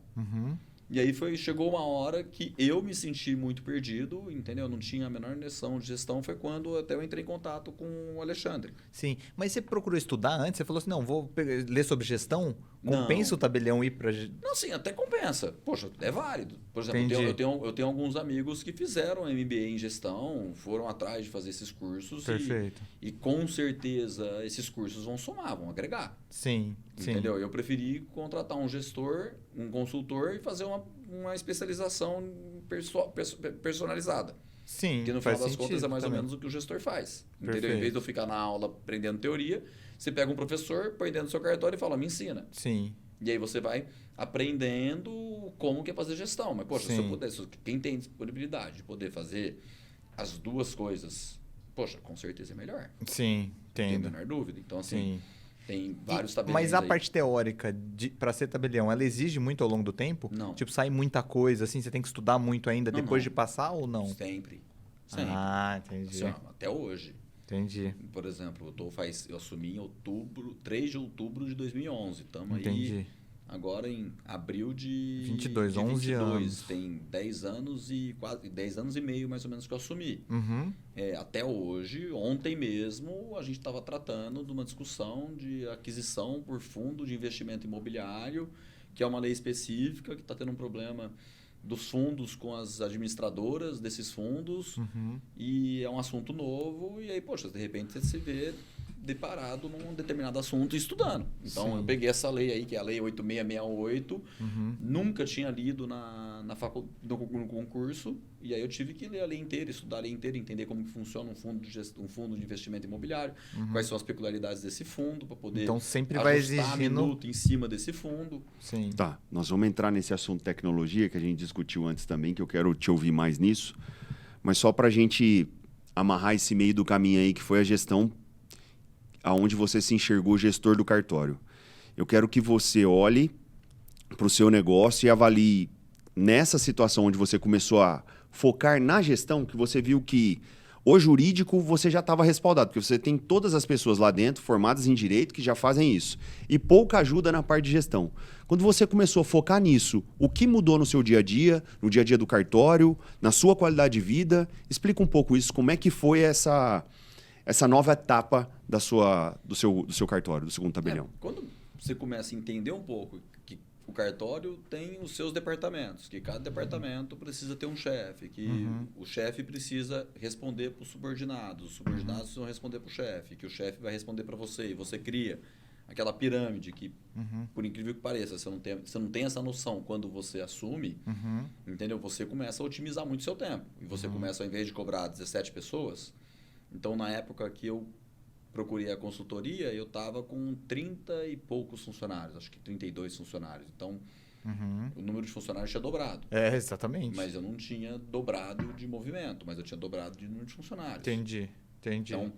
E aí chegou uma hora que eu me senti muito perdido, entendeu? Eu não tinha a menor noção de gestão. Foi quando até eu entrei em contato com o Alexandre. Sim. Mas você procurou estudar antes? Você falou assim, não, vou ler sobre gestão? Não. Compensa o tabelião ir para... Não, sim, até compensa. Poxa, é válido. Por exemplo, Entendi. eu tenho alguns amigos que fizeram MBA em gestão, foram atrás de fazer esses cursos. Perfeito. E com certeza esses cursos vão somar, vão agregar. Sim. Sim. Entendeu? Eu preferi contratar um gestor, um consultor e fazer uma especialização personalizada. Sim. Porque no faz final das contas é sentido mais também. ou menos o que o gestor faz. Entendeu? Perfeito. Em vez de eu ficar na aula aprendendo teoria, você pega um professor, põe dentro do seu cartório e fala, me ensina. Sim. E aí você vai aprendendo como que é fazer gestão. Mas, poxa, se eu Sim. pudesse, quem tem disponibilidade de poder fazer as duas coisas, poxa, com certeza é melhor. Sim. Não tem a Entendo. menor dúvida. Então, assim, Sim. Tem vários tabeliões. Mas a aí. parte teórica, para ser tabelião, ela exige muito ao longo do tempo? Não. Tipo, sai muita coisa, assim, você tem que estudar muito ainda Não, depois não. de passar ou não? Sempre. Ah, entendi. Assim, ó, até hoje. Entendi. Por exemplo, eu assumi em 3 de outubro de 2011. Estamos Entendi. aí agora em abril de 22, de 11 anos. Tem 10 anos e quase 10 anos e meio mais ou menos que eu assumi. Uhum. Até hoje, ontem mesmo, a gente estava tratando de uma discussão de aquisição por fundo de investimento imobiliário, que é uma lei específica que está tendo um problema dos fundos com as administradoras desses fundos, e é um assunto novo, e aí, poxa, de repente você se vê deparado num determinado assunto e estudando. Então, Sim. eu peguei essa lei aí, que é a Lei 8668, nunca tinha lido no concurso, e aí eu tive que ler a lei inteira, estudar a lei inteira, entender como que funciona um fundo de investimento imobiliário, quais são as peculiaridades desse fundo, para poder Então, sempre vai ajustar exigindo... minuto em cima desse fundo. Sim. Tá, nós vamos entrar nesse assunto tecnologia que a gente discutiu antes também, que eu quero te ouvir mais nisso. Mas só para a gente amarrar esse meio do caminho aí, que foi a gestão aonde você se enxergou gestor do cartório. Eu quero que você olhe para o seu negócio e avalie nessa situação onde você começou a focar na gestão, que você viu que o jurídico você já estava respaldado, porque você tem todas as pessoas lá dentro formadas em direito que já fazem isso. E pouca ajuda na parte de gestão. Quando você começou a focar nisso, o que mudou no seu dia a dia, no dia a dia do cartório, na sua qualidade de vida? Explica um pouco isso, como é que foi essa nova etapa do seu cartório, do segundo tabelião. Quando você começa a entender um pouco que o cartório tem os seus departamentos, que cada departamento precisa ter um chefe, que o chefe precisa responder para os subordinados precisam responder para o chefe, que o chefe vai responder para você, e você cria aquela pirâmide que, por incrível que pareça, você não tem essa noção quando você assume, entendeu? Você começa a otimizar muito o seu tempo. E você começa, ao invés de cobrar 17 pessoas, então, na época que eu procurei a consultoria, eu estava com 30 e poucos funcionários, acho que 32 funcionários. Então, o número de funcionários tinha dobrado. Exatamente. Mas eu não tinha dobrado de movimento, mas eu tinha dobrado de número de funcionários. Entendi. Então,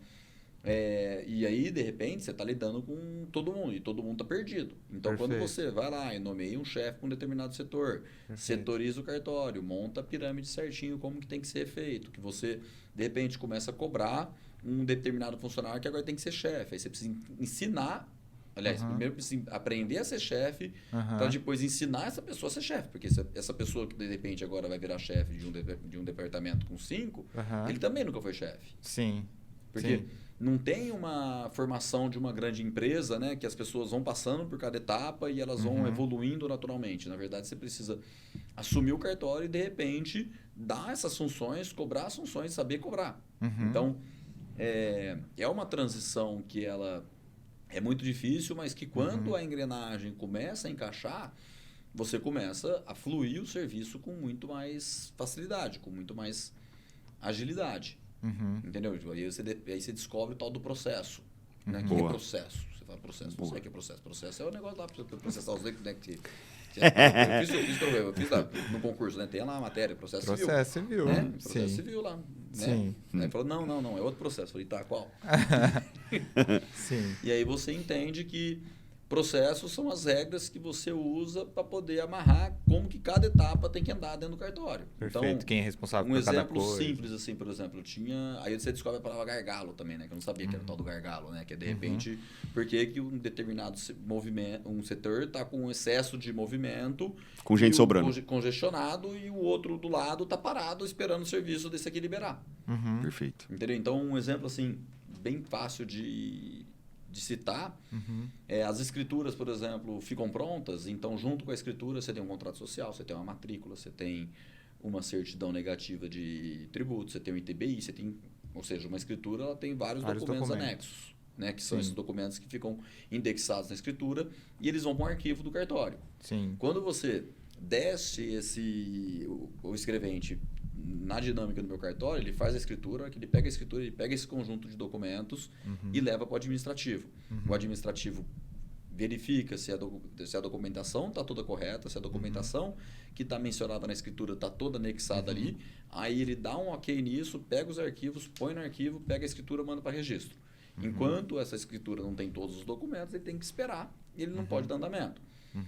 e aí, de repente, você está lidando com todo mundo, e todo mundo está perdido. Então, quando você vai lá e nomeia um chefe para um determinado setor, setoriza o cartório, monta a pirâmide certinho, como que tem que ser feito, que você, de repente, começa a cobrar um determinado funcionário que agora tem que ser chefe. Aí você precisa ensinar, aliás, primeiro precisa aprender a ser chefe, para depois ensinar essa pessoa a ser chefe. Porque essa pessoa que, de repente, agora vai virar chefe de um departamento com 5, ele também nunca foi chefe. Sim. Porque não tem uma formação de uma grande empresa, né, que as pessoas vão passando por cada etapa e elas vão evoluindo naturalmente. Na verdade, você precisa assumir o cartório e, de repente, dar essas funções, cobrar as funções, saber cobrar. Então, é uma transição que ela é muito difícil, mas que quando a engrenagem começa a encaixar, você começa a fluir o serviço com muito mais facilidade, com muito mais agilidade. Entendeu? Aí você descobre o tal do processo. Né? Que é processo? Você fala processo. Não sei o que é processo. Processo é o negócio lá para você processar os leitos, né? Eu fiz lá no concurso, né? Tem lá a matéria, processo civil. Né? Processo civil lá. Né? Sim. Aí falou, não, é outro processo. Eu falei, tá, qual? Sim. E aí você entende que processos são as regras que você usa para poder amarrar como que cada etapa tem que andar dentro do cartório. Perfeito. Então, quem é responsável por cada coisa. Um exemplo simples, assim, por exemplo, aí você descobre a palavra gargalo também, né? Que eu não sabia que era o tal do gargalo, né? Que é, de repente, porque que um determinado movimento, um setor está com um excesso de movimento... Com gente sobrando. Congestionado, e o outro do lado está parado esperando o serviço desse aqui liberar. Perfeito. Entendeu? Então, um exemplo, assim, bem fácil de citar, as escrituras, por exemplo, ficam prontas, então junto com a escritura você tem um contrato social, você tem uma matrícula, você tem uma certidão negativa de tributo, você tem um ITBI, ou seja, uma escritura ela tem vários documentos anexos, né, que são esses documentos que ficam indexados na escritura e eles vão para um arquivo do cartório. Sim. Quando você desce o escrevente na dinâmica do meu cartório, ele faz a escritura, que ele pega a escritura, ele pega esse conjunto de documentos e leva para o administrativo. O administrativo verifica se a documentação está toda correta, se a documentação que está mencionada na escritura está toda anexada ali, aí ele dá um ok nisso, pega os arquivos, põe no arquivo, pega a escritura, manda para registro. Enquanto essa escritura não tem todos os documentos, ele tem que esperar e ele não pode dar andamento.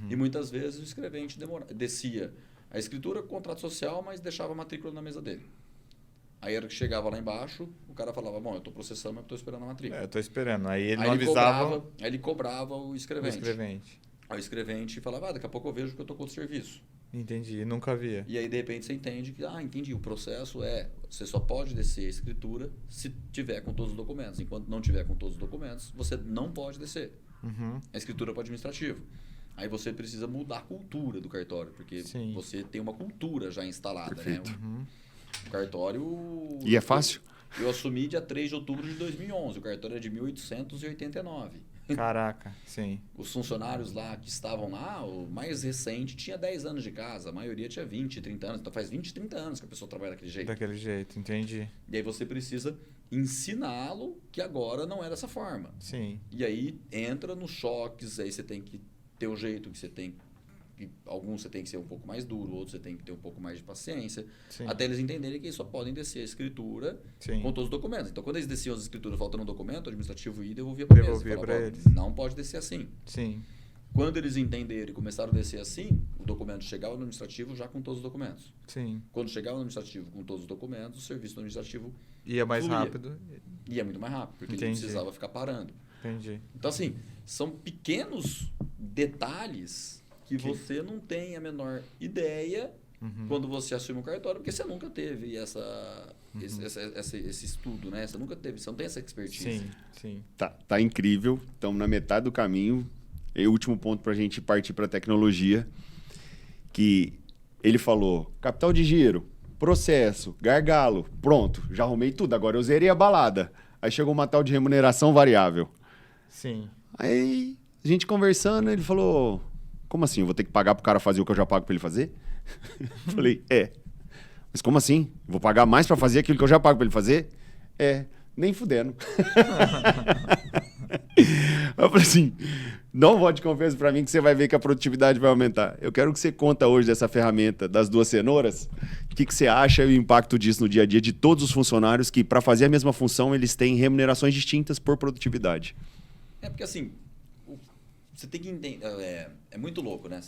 E muitas vezes o escrevente descia a escritura, contrato social, mas deixava a matrícula na mesa dele. Aí era que chegava lá embaixo, o cara falava, bom, eu estou processando, mas estou esperando a matrícula. Eu estou esperando. Aí ele não avisava... Aí ele cobrava o escrevente. Aí o escrevente falava, daqui a pouco eu vejo que eu estou com outro serviço. Entendi, nunca via. E aí, de repente, você entende que, entendi, o processo você só pode descer a escritura se tiver com todos os documentos. Enquanto não tiver com todos os documentos, você não pode descer. A escritura para o administrativo. Aí você precisa mudar a cultura do cartório, porque você tem uma cultura já instalada. Perfeito. Né? O cartório... E é fácil? Eu assumi dia 3 de outubro de 2011. O cartório é de 1889. Caraca, sim. Os funcionários lá que estavam lá, o mais recente tinha 10 anos de casa. A maioria tinha 20, 30 anos. Então faz 20, 30 anos que a pessoa trabalha daquele jeito. Daquele jeito, entendi. E aí você precisa ensiná-lo que agora não é dessa forma. Sim. E aí entra nos choques, aí você tem que ter o jeito que você tem. Alguns você tem que ser um pouco mais duro, outros você tem que ter um pouco mais de paciência, até eles entenderem que eles só podem descer a escritura com todos os documentos. Então, quando eles desciam as escrituras faltando um documento, o administrativo ia e devolvia para eles. Não pode descer assim. Sim. Quando eles entenderam e começaram a descer assim, o documento chegava no administrativo já com todos os documentos. Sim. Quando chegava no administrativo com todos os documentos, o serviço do administrativo ia mais rápido. Ia muito mais rápido, porque ele não precisava ficar parando. Entendi. Então, assim, são pequenos detalhes que você não tem a menor ideia quando você assume um cartório, porque você nunca teve esse estudo, né? Você nunca teve, você não tem essa expertise. Sim. Tá incrível. Estamos na metade do caminho. E o último ponto para a gente partir para a tecnologia, que ele falou, capital de giro, processo, gargalo, pronto, já arrumei tudo, agora eu zerei a balada. Aí chegou uma tal de remuneração variável. Sim. Aí a gente conversando, ele falou, como assim, eu vou ter que pagar pro cara fazer o que eu já pago para ele fazer? Falei, mas como assim? Vou pagar mais para fazer aquilo que eu já pago para ele fazer? Nem fudendo. Eu falei assim, não vote confiança para mim que você vai ver que a produtividade vai aumentar. Eu quero que você conta hoje dessa ferramenta das 2 cenouras. O que você acha e o impacto disso no dia a dia de todos os funcionários que, para fazer a mesma função, eles têm remunerações distintas por produtividade? Porque assim, você tem que entender... É muito louco, né?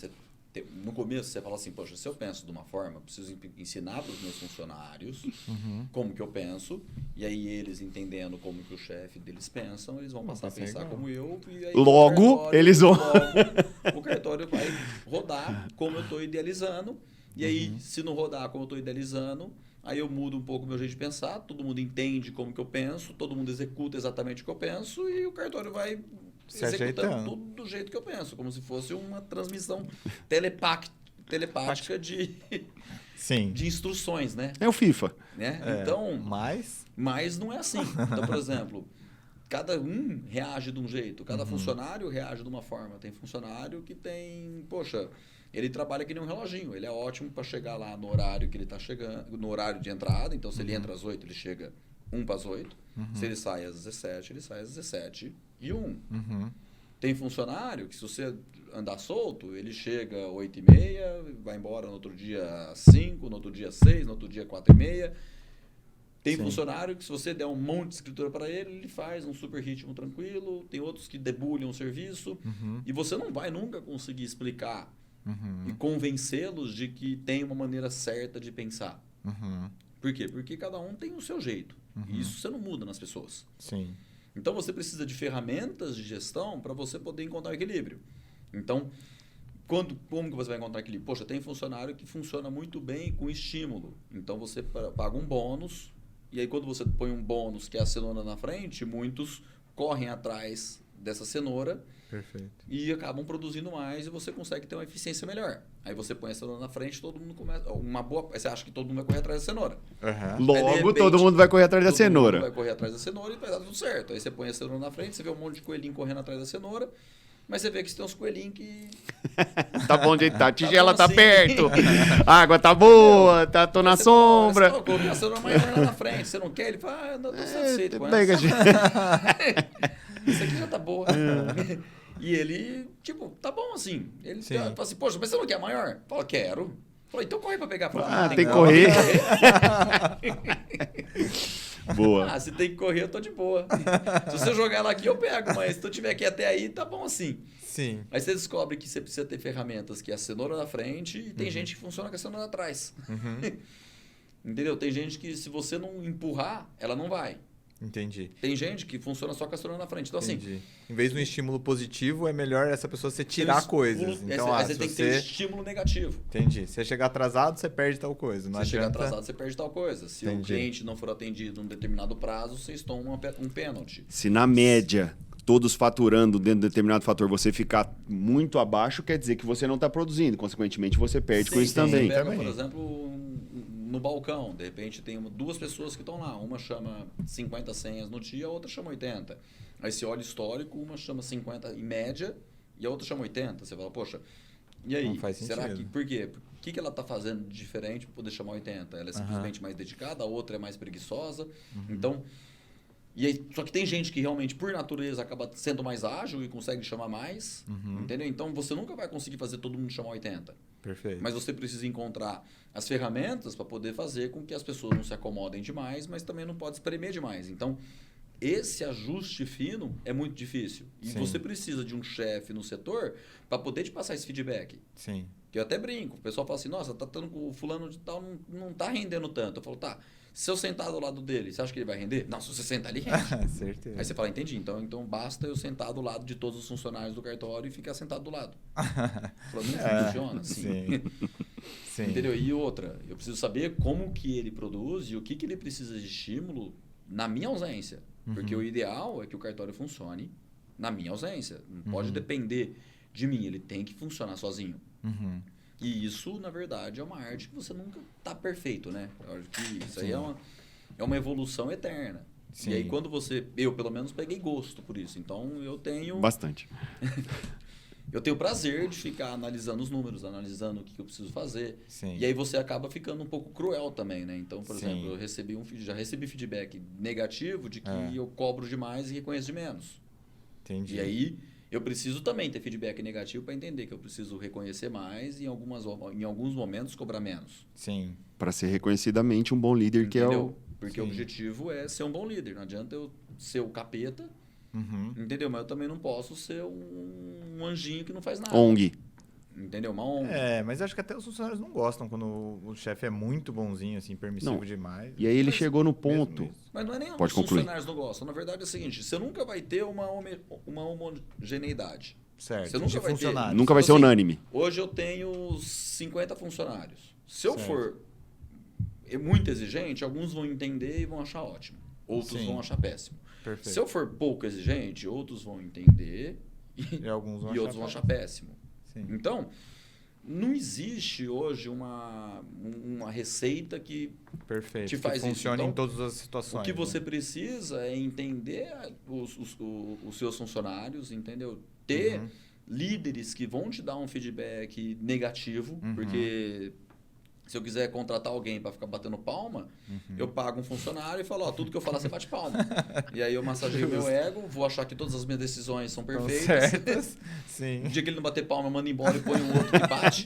No começo você fala assim, poxa, se eu penso de uma forma, eu preciso ensinar para os meus funcionários como que eu penso, e aí eles entendendo como que o chefe deles pensam, eles vão passar a pensar como eu, e aí logo eles vão... o cartório vai rodar como eu estou idealizando, e aí se não rodar como eu estou idealizando, aí eu mudo um pouco o meu jeito de pensar, todo mundo entende como que eu penso, todo mundo executa exatamente o que eu penso, e o cartório vai... se executando ajeitando. tudo do jeito que eu penso, como se fosse uma transmissão telepática de instruções, né? É o FIFA. Né? Então, mas não é assim. Então, por exemplo, cada um reage de um jeito, cada funcionário reage de uma forma. Tem funcionário que tem, poxa, ele trabalha que nem um reloginho, ele é ótimo para chegar lá no horário que ele está chegando, no horário de entrada, então se ele entra às 8, ele chega 1 para as 8. Se ele sai às 17, ele sai às 17h01. Tem funcionário que, se você andar solto, ele chega às 8h30, vai embora no outro dia às 5, no outro dia às 6, no outro dia às 4h30. Tem funcionário que, se você der um monte de escritura para ele, ele faz um super ritmo tranquilo. Tem outros que debulham o serviço. E você não vai nunca conseguir explicar e convencê-los de que tem uma maneira certa de pensar. Por quê? Porque cada um tem o seu jeito. E isso você não muda nas pessoas. Sim. Então, você precisa de ferramentas de gestão para você poder encontrar equilíbrio. Então, como que você vai encontrar equilíbrio? Poxa, tem funcionário que funciona muito bem com estímulo. Então, você paga um bônus. E aí, quando você põe um bônus, que é a cenoura na frente, muitos correm atrás dessa cenoura. Perfeito. E acabam produzindo mais e você consegue ter uma eficiência melhor. Aí você põe a cenoura na frente, todo mundo começa... Você acha que todo mundo vai correr atrás da cenoura. Logo, repente, todo mundo vai correr atrás da cenoura. Todo mundo vai correr atrás da cenoura e vai dar tudo certo. Aí você põe a cenoura na frente, você vê um monte de coelhinho correndo atrás da cenoura, mas você vê que você tem uns coelhinhos que... Tá bom de tá. A tigela tá assim. perto. A água tá boa, tô na sombra. Você colocou a cenoura mais lá na frente. Você não quer? Ele fala, não, tô satisfeito com essa. Isso aqui já tá boa. E ele, tá bom assim. Ele fala assim, poxa, mas você não quer maior? Fala, quero. Fala, então corre pra pegar. Fala, tem que correr. Boa. Se tem que correr, eu tô de boa. Se você jogar ela aqui, eu pego, mas se tu tiver que ir até aí, tá bom assim. Sim. Aí você descobre que você precisa ter ferramentas que é a cenoura na frente e tem gente que funciona com a cenoura atrás. Entendeu? Tem gente que se você não empurrar, ela não vai. Entendi. Tem gente que funciona só com a cenoura na frente. Então, Entendi. assim... Em vez de um estímulo positivo, é melhor essa pessoa você tirar coisas. Então, aí você tem que ter um estímulo negativo. Entendi. Se você chegar atrasado, você perde tal coisa. Não Se chegar adianta... atrasado, você perde tal coisa. Se o cliente não for atendido em um determinado prazo, vocês tomam um pênalti. Se na média, todos faturando dentro de determinado fator, você ficar muito abaixo, quer dizer que você não está produzindo. Consequentemente, você perde com isso também. Você pega, por exemplo, no balcão, de repente tem duas pessoas que estão lá. Uma chama 50 senhas no dia, a outra chama 80. Aí você olha o histórico, uma chama 50 em média e a outra chama 80. Você fala, poxa, e aí? Não faz sentido. Será que... Por quê? O que ela está fazendo de diferente para poder chamar 80? Ela é simplesmente mais dedicada, a outra é mais preguiçosa. Então... E aí, só que tem gente que realmente, por natureza, acaba sendo mais ágil e consegue chamar mais, entendeu? Então, você nunca vai conseguir fazer todo mundo chamar 80. Perfeito. Mas você precisa encontrar as ferramentas para poder fazer com que as pessoas não se acomodem demais, mas também não pode espremer demais. Então, esse ajuste fino é muito difícil. E você precisa de um chefe no setor para poder te passar esse feedback. Sim. Que eu até brinco. O pessoal fala assim, nossa, tá tendo com o fulano de tal, não tá rendendo tanto. Eu falo, tá, se eu sentar do lado dele, você acha que ele vai render? Não, se você sentar, ele rende. Certeza. Aí você fala, entendi. Então basta eu sentar do lado de todos os funcionários do cartório e ficar sentado do lado. Falou, não funciona assim. Sim. Entendeu? E outra, eu preciso saber como que ele produz e o que ele precisa de estímulo na minha ausência. Porque o ideal é que o cartório funcione na minha ausência. Não pode depender de mim, ele tem que funcionar sozinho. E isso, na verdade, é uma arte que você nunca está perfeito, né? Eu acho que isso aí é uma evolução eterna. Sim. E aí, quando eu, pelo menos, peguei gosto por isso. Então, eu tenho... Bastante. Eu tenho prazer de ficar analisando os números, analisando o que eu preciso fazer. Sim. E aí, você acaba ficando um pouco cruel também, né? Então, por exemplo, eu já recebi feedback negativo de que eu cobro demais e reconheço de menos. Entendi. E aí... Eu preciso também ter feedback negativo para entender que eu preciso reconhecer mais e em alguns momentos cobrar menos. Sim. Para ser reconhecidamente um bom líder, que é o... Porque o objetivo é ser um bom líder. Não adianta eu ser o capeta, entendeu? Mas eu também não posso ser um anjinho que não faz nada. ONG. Entendeu? Uma ONG. Mas acho que até os funcionários não gostam quando o chefe é muito bonzinho, assim, permissivo demais. E aí ele chegou no ponto... Mas não é nem os concluir. Funcionários não gostam. Na verdade é o seguinte, você nunca vai ter uma homogeneidade. Certo. Você nunca vai ter. Nunca vai ser unânime. Hoje eu tenho 50 funcionários. Se eu for muito exigente, alguns vão entender e vão achar ótimo. Outros vão achar péssimo. Perfeito. Se eu for pouco exigente, outros vão entender e outros vão achar péssimo. Sim. Então, não existe hoje uma receita que te faz isso. Funciona Então, em todas as situações. O que você precisa é entender os seus funcionários, entendeu? Ter líderes que vão te dar um feedback negativo, porque se eu quiser contratar alguém para ficar batendo palma, eu pago um funcionário e falo, tudo que eu falar você bate palma. E aí eu massageio o meu ego, vou achar que todas as minhas decisões são perfeitas. Certas. Sim. No dia que ele não bater palma, eu mando embora e põe um outro que bate.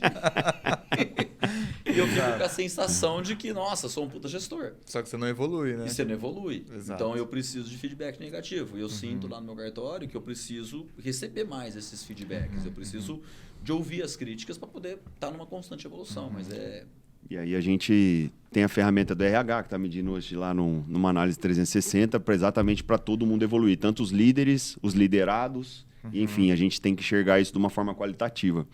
E eu fico com a sensação de que, nossa, sou um puta gestor. Só que você não evolui, né? E você não evolui. Exato. Então eu preciso de feedback negativo. E eu sinto lá no meu cartório que eu preciso receber mais esses feedbacks. Eu preciso de ouvir as críticas para poder estar numa constante evolução. Mas E aí a gente tem a ferramenta do RH, que está medindo hoje lá numa análise 360, exatamente para todo mundo evoluir. Tanto os líderes, os liderados, e, enfim, a gente tem que enxergar isso de uma forma qualitativa.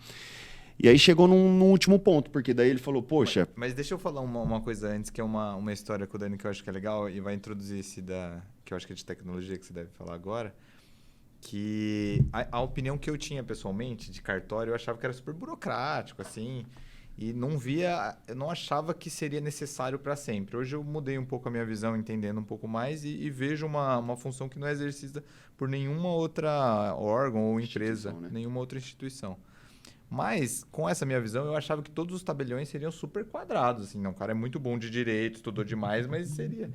E aí chegou num último ponto, porque daí ele falou, poxa... Mas deixa eu falar uma coisa antes, que é uma história com o Dani que eu acho que é legal, e vai introduzir esse que eu acho que é de tecnologia, que você deve falar agora, que a opinião que eu tinha pessoalmente de cartório, eu achava que era super burocrático, assim, e eu não achava que seria necessário para sempre. Hoje eu mudei um pouco a minha visão, entendendo um pouco mais, e vejo uma função que não é exercida por nenhuma outra órgão ou empresa, né? nenhuma outra instituição. Mas, com essa minha visão, eu achava que todos os tabeliões seriam super quadrados. Assim, não, o cara é muito bom de direito, estudou demais, mas seria.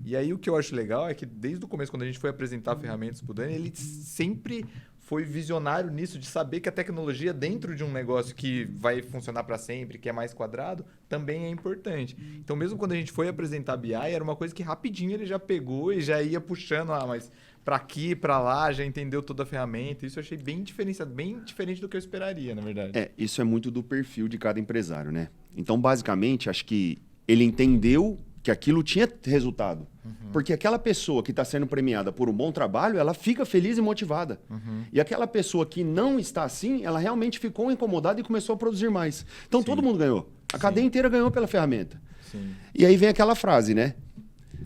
E aí, o que eu acho legal é que, desde o começo, quando a gente foi apresentar ferramentas para o Dani, ele sempre foi visionário nisso, de saber que a tecnologia dentro de um negócio que vai funcionar para sempre, que é mais quadrado, também é importante. Então, mesmo quando a gente foi apresentar a BI, era uma coisa que rapidinho ele já pegou e já ia puxando, mas para aqui, para lá, já entendeu toda a ferramenta. Isso eu achei bem diferenciado, bem diferente do que eu esperaria, na verdade. Isso é muito do perfil de cada empresário, né? Então, basicamente, acho que ele entendeu que aquilo tinha resultado. Porque aquela pessoa que está sendo premiada por um bom trabalho, ela fica feliz e motivada. E aquela pessoa que não está assim, ela realmente ficou incomodada e começou a produzir mais. Então, todo mundo ganhou. A cadeia inteira ganhou pela ferramenta. E aí vem aquela frase, né?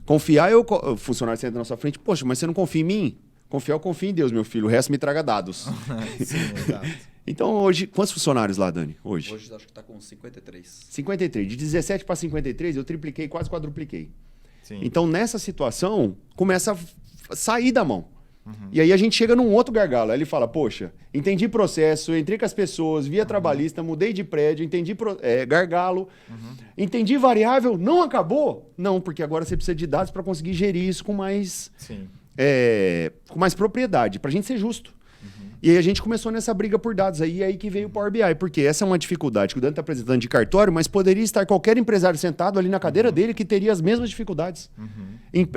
Confiar, o funcionário senta na sua frente, poxa, mas você não confia em mim? Confiar, eu confio em Deus, meu filho. O resto me traga dados. Sim, exato. Então, hoje, quantos funcionários lá, Dani? Hoje acho que está com 53. 53. De 17 para 53, eu tripliquei, quase quadrupliquei. Sim. Então, nessa situação, começa a sair da mão. E aí a gente chega num outro gargalo. Aí ele fala, poxa, entendi processo, entrei com as pessoas, via trabalhista, mudei de prédio, entendi gargalo, entendi variável, não acabou? Não, porque agora você precisa de dados para conseguir gerir isso com mais, com mais propriedade, para a gente ser justo. E aí a gente começou nessa briga por dados aí, aí que veio o Power BI, porque essa é uma dificuldade que o Dani está apresentando de cartório, mas poderia estar qualquer empresário sentado ali na cadeira dele que teria as mesmas dificuldades,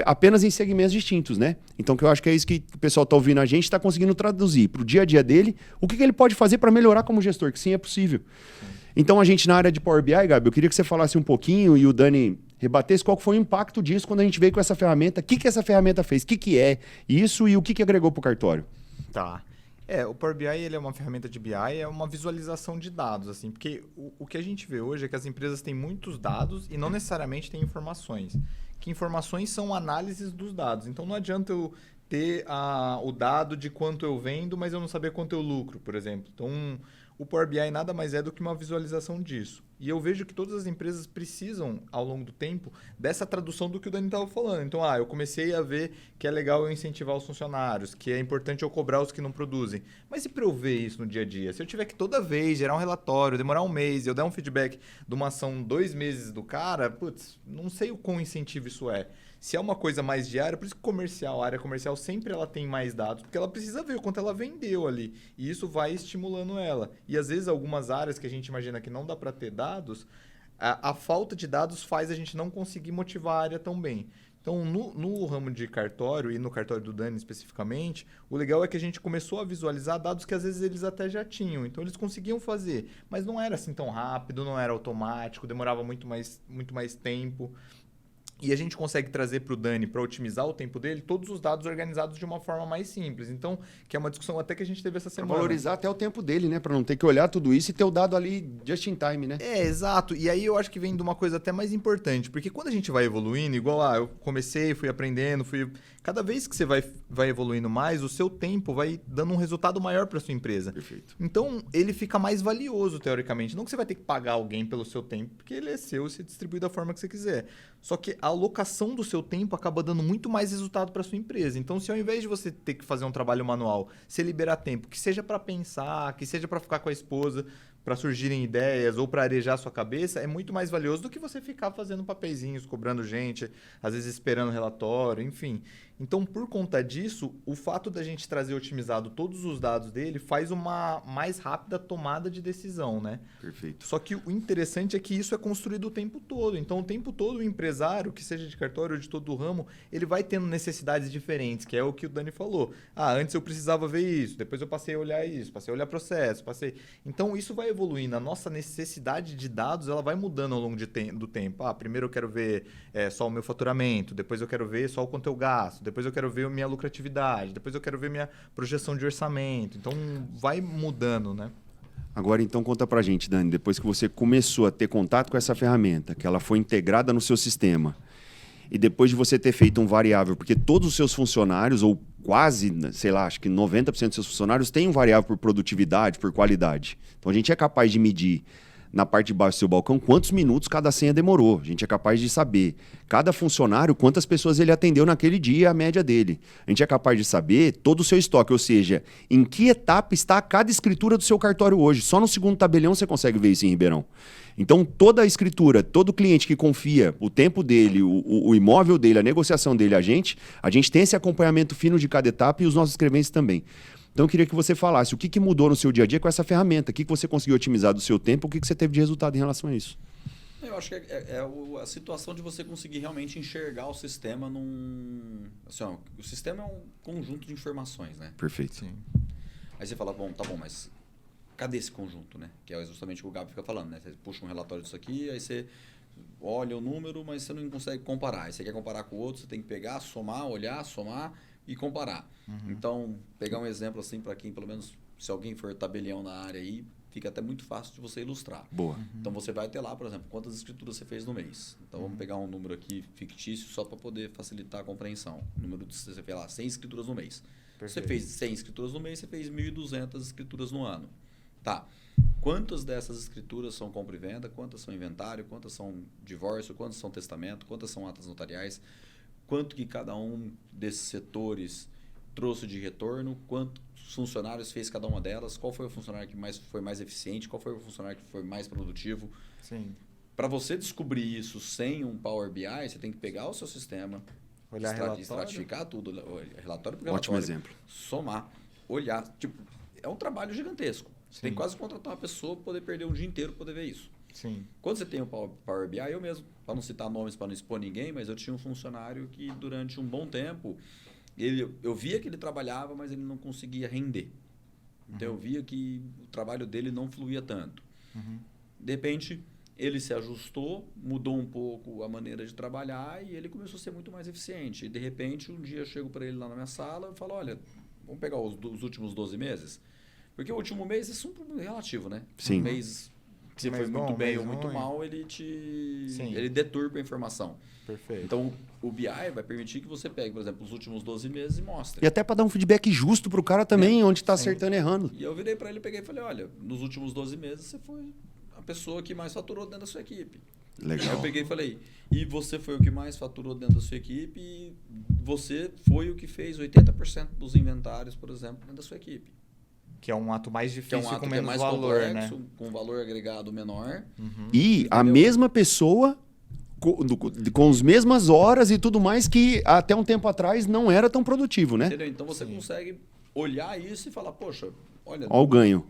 apenas em segmentos distintos, né? Então, que eu acho que é isso que o pessoal está ouvindo a gente, está conseguindo traduzir para o dia a dia dele, o que ele pode fazer para melhorar como gestor, que sim, é possível. Então, a gente na área de Power BI, Gabi, eu queria que você falasse um pouquinho e o Dani rebatesse qual foi o impacto disso quando a gente veio com essa ferramenta, o que essa ferramenta fez, o que é isso e o que agregou para o cartório. Tá. O Power BI ele é uma ferramenta de BI, é uma visualização de dados, assim, porque o que a gente vê hoje é que as empresas têm muitos dados e não necessariamente têm informações. Que informações são análises dos dados. Então, não adianta eu ter o dado de quanto eu vendo, mas eu não saber quanto eu lucro, por exemplo. Então, o Power BI nada mais é do que uma visualização disso. E eu vejo que todas as empresas precisam, ao longo do tempo, dessa tradução do que o Dani estava falando. Então, eu comecei a ver que é legal eu incentivar os funcionários, que é importante eu cobrar os que não produzem. Mas e para eu ver isso no dia a dia? Se eu tiver que toda vez gerar um relatório, demorar um mês, eu dar um feedback de uma ação 2 meses do cara, não sei o quão incentivo isso é. Se é uma coisa mais diária, por isso que a área comercial sempre ela tem mais dados, porque ela precisa ver o quanto ela vendeu ali. E isso vai estimulando ela. E às vezes algumas áreas que a gente imagina que não dá para ter dados, a falta de dados faz a gente não conseguir motivar a área tão bem. Então, no ramo de cartório, e no cartório do Dani especificamente, o legal é que a gente começou a visualizar dados que às vezes eles até já tinham. Então, eles conseguiam fazer, mas não era assim tão rápido, não era automático, demorava muito mais tempo. E a gente consegue trazer para o Dani, para otimizar o tempo dele, todos os dados organizados de uma forma mais simples. Então, que é uma discussão até que a gente teve essa semana. Pra valorizar até o tempo dele, né? Para não ter que olhar tudo isso e ter o dado ali just in time, né? Exato. E aí eu acho que vem de uma coisa até mais importante. Porque quando a gente vai evoluindo, igual eu comecei, fui aprendendo, cada vez que você vai evoluindo mais, o seu tempo vai dando um resultado maior para sua empresa. Perfeito. Então, ele fica mais valioso, teoricamente. Não que você vai ter que pagar alguém pelo seu tempo, porque ele é seu e você distribui da forma que você quiser. Só que a alocação do seu tempo acaba dando muito mais resultado para sua empresa. Então, se ao invés de você ter que fazer um trabalho manual, você liberar tempo, que seja para pensar, que seja para ficar com a esposa, para surgirem ideias ou para arejar a sua cabeça, é muito mais valioso do que você ficar fazendo papeizinhos, cobrando gente, às vezes esperando relatório, enfim. Então, por conta disso, o fato da gente trazer otimizado todos os dados dele faz uma mais rápida tomada de decisão, né? Perfeito. Só que o interessante é que isso é construído o tempo todo. Então, o tempo todo o empresário, que seja de cartório ou de todo o ramo, ele vai tendo necessidades diferentes, que é o que o Dani falou. Antes eu precisava ver isso, depois eu passei a olhar isso, passei a olhar processo, Então, isso vai evoluindo. A nossa necessidade de dados, ela vai mudando ao longo do tempo. Primeiro eu quero ver só o meu faturamento, depois eu quero ver só o quanto eu gasto, depois eu quero ver a minha lucratividade, depois eu quero ver minha projeção de orçamento. Então, vai mudando, né? Agora, então, conta pra gente, Dani, depois que você começou a ter contato com essa ferramenta, que ela foi integrada no seu sistema, e depois de você ter feito um variável, porque todos os seus funcionários, ou quase, sei lá, acho que 90% dos seus funcionários têm um variável por produtividade, por qualidade. Então, a gente é capaz de medir na parte de baixo do seu balcão quantos minutos cada senha demorou. A gente é capaz de saber cada funcionário quantas pessoas ele atendeu naquele dia, a média dele. A gente é capaz de saber todo o seu estoque, ou seja, em que etapa está cada escritura do seu cartório hoje. Só no segundo tabelião você consegue ver isso em Ribeirão. Então, toda a escritura, todo cliente que confia o tempo dele, o imóvel dele, a negociação dele a gente tem esse acompanhamento fino de cada etapa e os nossos escreventes também. Então, eu queria que você falasse o que mudou no seu dia a dia com essa ferramenta, o que você conseguiu otimizar do seu tempo, o que você teve de resultado em relação a isso. Eu acho que a situação de você conseguir realmente enxergar o sistema num... Assim, ó, o sistema é um conjunto de informações, né? Perfeito. Sim. Aí você fala, bom, tá bom, mas cadê esse conjunto, né? Que é justamente o que o Gabi fica falando, né? Você puxa um relatório disso aqui, aí você olha o número, mas você não consegue comparar. Aí você quer comparar com o outro, você tem que pegar, somar, olhar, somar e comparar. Então, pegar um exemplo assim para quem, pelo menos, se alguém for tabelião na área aí, fica até muito fácil de você ilustrar. Boa. Então, você vai ter lá, por exemplo, quantas escrituras você fez no mês. Então, vamos pegar um número aqui fictício só para poder facilitar a compreensão. O número de, você fez lá, 100 escrituras no mês. Perfeito. Você fez 100 escrituras no mês, você fez 1.200 escrituras no ano. Tá. Quantas dessas escrituras são compra e venda? Quantas são inventário? Quantas são divórcio? Quantas são testamento? Quantas são atas notariais? Quanto que cada um desses setores trouxe de retorno? Quantos funcionários fez cada uma delas? Qual foi o funcionário que foi mais eficiente? Qual foi o funcionário que foi mais produtivo? Sim. Para você descobrir isso sem um Power BI, você tem que pegar o seu sistema, Olhar relatório. estratificar tudo, relatório por Ótimo relatório, exemplo. somar, olhar. Tipo, é um trabalho gigantesco. Você tem que quase contratar uma pessoa para poder perder um dia inteiro para poder ver isso. Sim. Quando você tem o Power BI, eu mesmo, para não citar nomes, para não expor ninguém, mas eu tinha um funcionário que durante um bom tempo, eu via que ele trabalhava, mas ele não conseguia render. Então eu via que o trabalho dele não fluía tanto. De repente, ele se ajustou, mudou um pouco a maneira de trabalhar e ele começou a ser muito mais eficiente. E de repente, um dia eu chego para ele lá na minha sala e falo, olha, vamos pegar os últimos 12 meses? Porque o último mês é sempre relativo, né? Sim. Um mês que você Mês foi bom, muito bem mês ou muito ruim. mal, ele deturpa a informação. Perfeito. Então, o BI vai permitir que você pegue, por exemplo, os últimos 12 meses e mostre. E até para dar um feedback justo pro cara também, onde está acertando e errando. E eu virei para ele, peguei e falei, olha, nos últimos 12 meses você foi a pessoa que mais faturou dentro da sua equipe. Aí Legal. eu peguei e falei, e você foi o que mais faturou dentro da sua equipe e você foi o que fez 80% dos inventários, por exemplo, dentro da sua equipe. Que é um ato mais Que é difícil um ato com que é menos mais valor, complexo, né? com valor agregado menor. E a Entendeu? mesma pessoa, com as mesmas horas e tudo mais, que até um tempo atrás não era tão produtivo, né? Entendeu? Então você consegue olhar isso e falar, poxa, olha, Olha o ganho.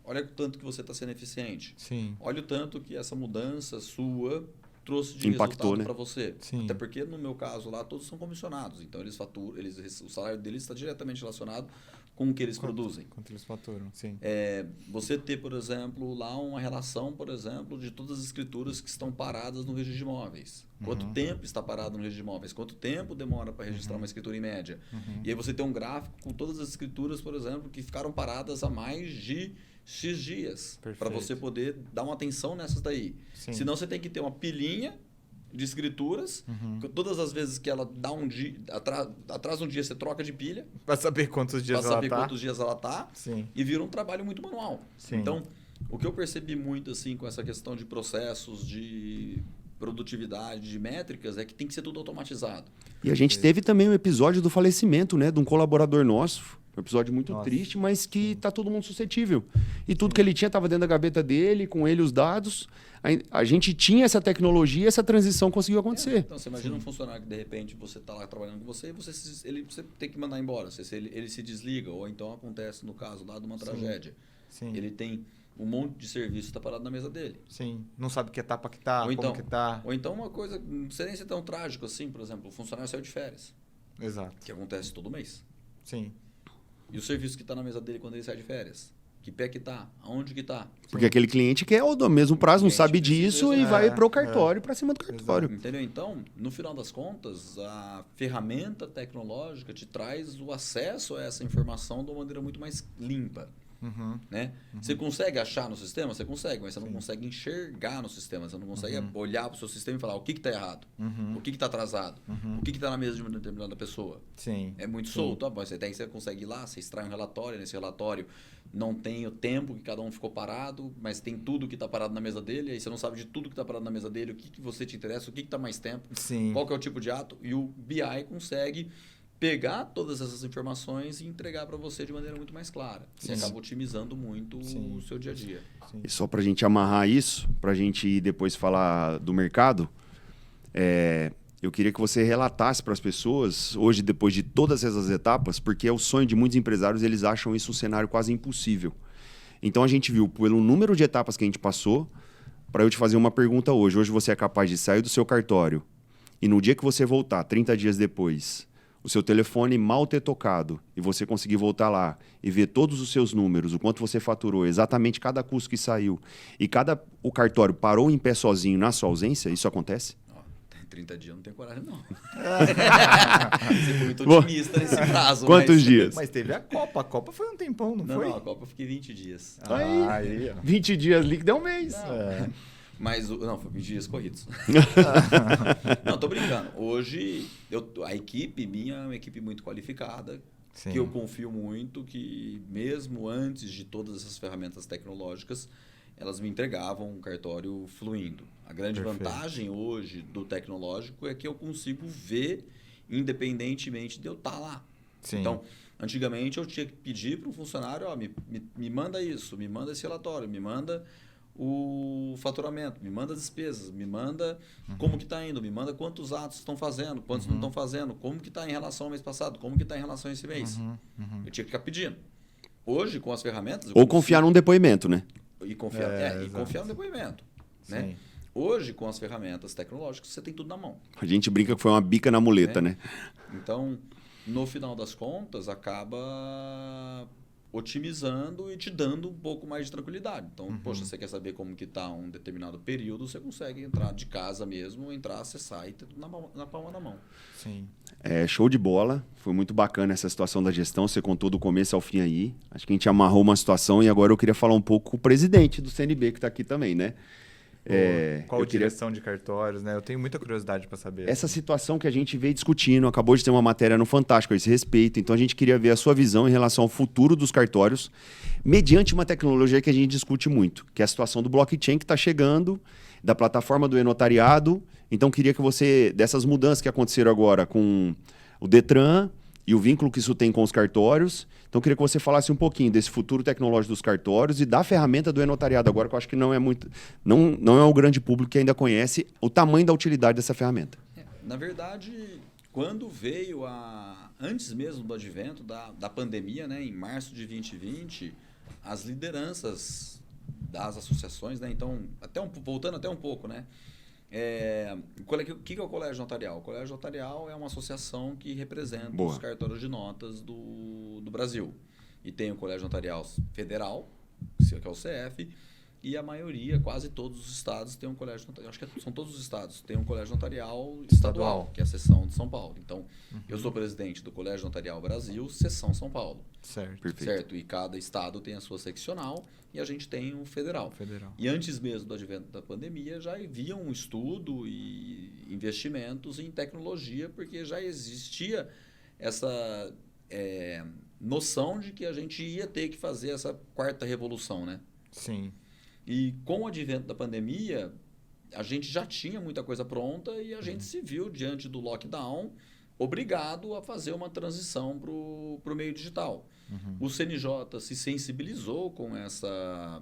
olha o tanto que você está sendo eficiente. Sim. Olha o tanto que essa mudança sua trouxe de Impactou, resultado né? para você. Sim. Até porque no meu caso lá todos são comissionados, então eles faturam, o salário deles está diretamente relacionado com o que eles produzem. Quanto eles faturam, sim. Você ter, por exemplo, lá uma relação, por exemplo, de todas as escrituras que estão paradas no registro de imóveis. Quanto tempo está parado no registro de imóveis? Quanto tempo demora para registrar uma escritura em média? E aí você tem um gráfico com todas as escrituras, por exemplo, que ficaram paradas há mais de X dias. Para Perfeito. você poder dar uma atenção nessas daí. Sim. Senão você tem que ter uma pilhinha de escrituras, que todas as vezes que ela dá um dia, atrasa um dia, você troca de pilha, Pra saber quantos dias para ela saber tá. quantos dias ela tá. Sim. E vira um trabalho muito manual. Sim. Então, o que eu percebi muito assim com essa questão de processos, de produtividade, de métricas, é que tem que ser tudo automatizado. E a gente teve também um episódio do falecimento, né? De um colaborador nosso. Um episódio muito Nossa. triste, mas que tá todo mundo suscetível. E tudo que ele tinha estava dentro da gaveta dele, com ele os dados. A gente tinha essa tecnologia e essa transição conseguiu acontecer. Então, você imagina um funcionário que, de repente, você está lá trabalhando com você e você tem que mandar embora. Ele se desliga, ou então acontece, no caso lá, de uma tragédia. Sim. Ele tem um monte de serviço está parado na mesa dele. Sim. Não sabe que etapa que tá, Ou então, como que tá. Ou então uma coisa, não precisa nem ser tão trágico assim, por exemplo, o funcionário saiu de férias, Exato. que acontece todo mês. Sim. E o serviço que está na mesa dele quando ele sai de férias? Que pé que tá? Aonde que tá? Porque aquele cliente quer o do mesmo prazo, não cliente sabe precisa, disso e vai pro cartório, para cima do cartório. Entendeu? Então, no final das contas, a ferramenta tecnológica te traz o acesso a essa informação de uma maneira muito mais limpa. Né? Você consegue achar no sistema? Você consegue, mas você não consegue enxergar no sistema. Você não consegue olhar para o seu sistema e falar o que está errado, o que está atrasado, o que está na mesa de uma determinada pessoa. Sim. É muito solto. Você consegue ir lá, você extrai um relatório, nesse relatório não tem o tempo que cada um ficou parado, mas tem tudo que está parado na mesa dele, aí você não sabe de tudo que está parado na mesa dele, o que você te interessa, o que está mais tempo, Sim. qual que é o tipo de ato, e o BI consegue pegar todas essas informações e entregar para você de maneira muito mais clara. Sim. E acaba otimizando muito o seu dia a dia. Sim. E só para a gente amarrar isso, para a gente ir depois falar do mercado, Eu queria que você relatasse para as pessoas, hoje, depois de todas essas etapas, porque é o sonho de muitos empresários, eles acham isso um cenário quase impossível. Então, a gente viu, pelo número de etapas que a gente passou, para eu te fazer uma pergunta hoje. Hoje você é capaz de sair do seu cartório e no dia que você voltar, 30 dias depois, o seu telefone mal ter tocado e você conseguir voltar lá e ver todos os seus números, o quanto você faturou, exatamente cada custo que saiu e o cartório parou em pé sozinho na sua ausência, isso acontece? 30 dias eu não tenho coragem, não. Você foi muito otimista nesse prazo. Quantos dias? Mas teve a Copa. A Copa foi um tempão, não foi? Não, a Copa eu fiquei 20 dias. Aí, 20 dias líquido é um mês. Mas, não, foi 20 dias corridos. Não, tô brincando. Hoje, a equipe minha é uma equipe muito qualificada, Sim. que eu confio muito, que mesmo antes de todas essas ferramentas tecnológicas, elas me entregavam um cartório fluindo. A grande vantagem hoje do tecnológico é que eu consigo ver independentemente de eu estar lá. Sim. Então, antigamente eu tinha que pedir para um funcionário, me manda isso, me manda esse relatório, me manda o faturamento, me manda as despesas, me manda como que está indo, me manda quantos atos estão fazendo, quantos não estão fazendo, como que está em relação ao mês passado, como que está em relação a esse mês. Eu tinha que ficar pedindo. Hoje, com as ferramentas... Ou confiar num depoimento, né? E confiar, e confiar no depoimento. Né? Hoje, com as ferramentas tecnológicas, você tem tudo na mão. A gente brinca que foi uma bica na muleta, né? Então, no final das contas, acaba otimizando e te dando um pouco mais de tranquilidade. Então, poxa, você quer saber como que está um determinado período, você consegue entrar de casa mesmo, entrar, acessar e ter tudo na palma da mão. Sim. Show de bola. Foi muito bacana essa situação da gestão. Você contou do começo ao fim aí. Acho que a gente amarrou uma situação e agora eu queria falar um pouco com o presidente do CNB que está aqui também, né? Qual direção de cartórios, né? Eu tenho muita curiosidade para saber. Essa situação que a gente veio discutindo, acabou de ter uma matéria no Fantástico a esse respeito, então a gente queria ver a sua visão em relação ao futuro dos cartórios, mediante uma tecnologia que a gente discute muito, que é a situação do blockchain que está chegando, da plataforma do e-notariado. Então queria que você, dessas mudanças que aconteceram agora com o Detran e o vínculo que isso tem com os cartórios, então queria que você falasse um pouquinho desse futuro tecnológico dos cartórios e da ferramenta do e-notariado agora, que eu acho que não é o grande público que ainda conhece o tamanho da utilidade dessa ferramenta. Na verdade, quando veio antes mesmo do advento da pandemia, né, em março de 2020, as lideranças das associações, né, então, voltando até um pouco, né, o que é o Colégio Notarial? O Colégio Notarial é uma associação que representa os cartórios de notas do Brasil. E tem o Colégio Notarial Federal, que é o CF, e a maioria, quase todos os estados, tem um colégio notarial. Acho que são todos os estados. Tem um colégio notarial estadual, que é a seção de São Paulo. Então, eu sou presidente do Colégio Notarial Brasil, seção São Paulo. Certo. Perfeito. Certo. E cada estado tem a sua seccional e a gente tem o federal. E antes mesmo do advento da pandemia, já havia um estudo e investimentos em tecnologia, porque já existia essa noção de que a gente ia ter que fazer essa quarta revolução, né? Sim. E com o advento da pandemia, a gente já tinha muita coisa pronta e a gente se viu, diante do lockdown, obrigado a fazer uma transição para o meio digital. O CNJ se sensibilizou com essa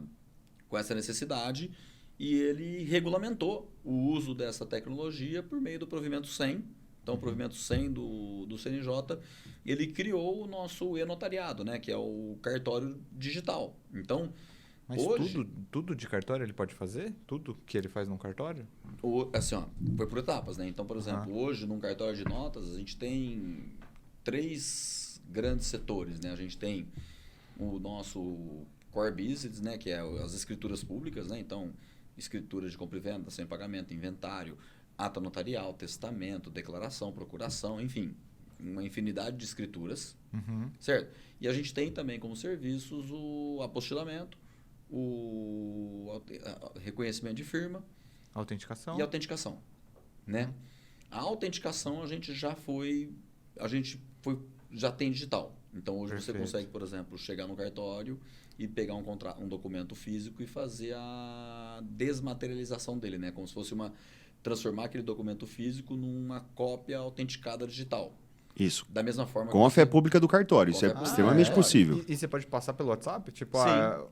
necessidade e ele regulamentou o uso dessa tecnologia por meio do provimento 100. Então, o provimento 100 do CNJ, ele criou o nosso e-notariado, né, que é o cartório digital. Então, mas hoje, tudo de cartório ele pode fazer? Tudo que ele faz num cartório? Assim, foi por etapas, né? Então, por exemplo, hoje, num cartório de notas, a gente tem 3 grandes setores, né? A gente tem o nosso core business, né? Que é as escrituras públicas, né? Então, escrituras de compra e venda, sem pagamento, inventário, ata notarial, testamento, declaração, procuração, enfim, uma infinidade de escrituras, certo? E a gente tem também como serviços o apostilamento, o reconhecimento de firma, autenticação e autenticação, né? A autenticação a gente já tem digital. Então hoje você consegue, por exemplo, chegar no cartório e pegar um documento físico e fazer a desmaterialização dele, né? Como se fosse transformar aquele documento físico numa cópia autenticada digital. Isso. Da mesma forma Com a que fé pública do cartório. Isso é extremamente possível. E você pode passar pelo WhatsApp? Tipo, Sim.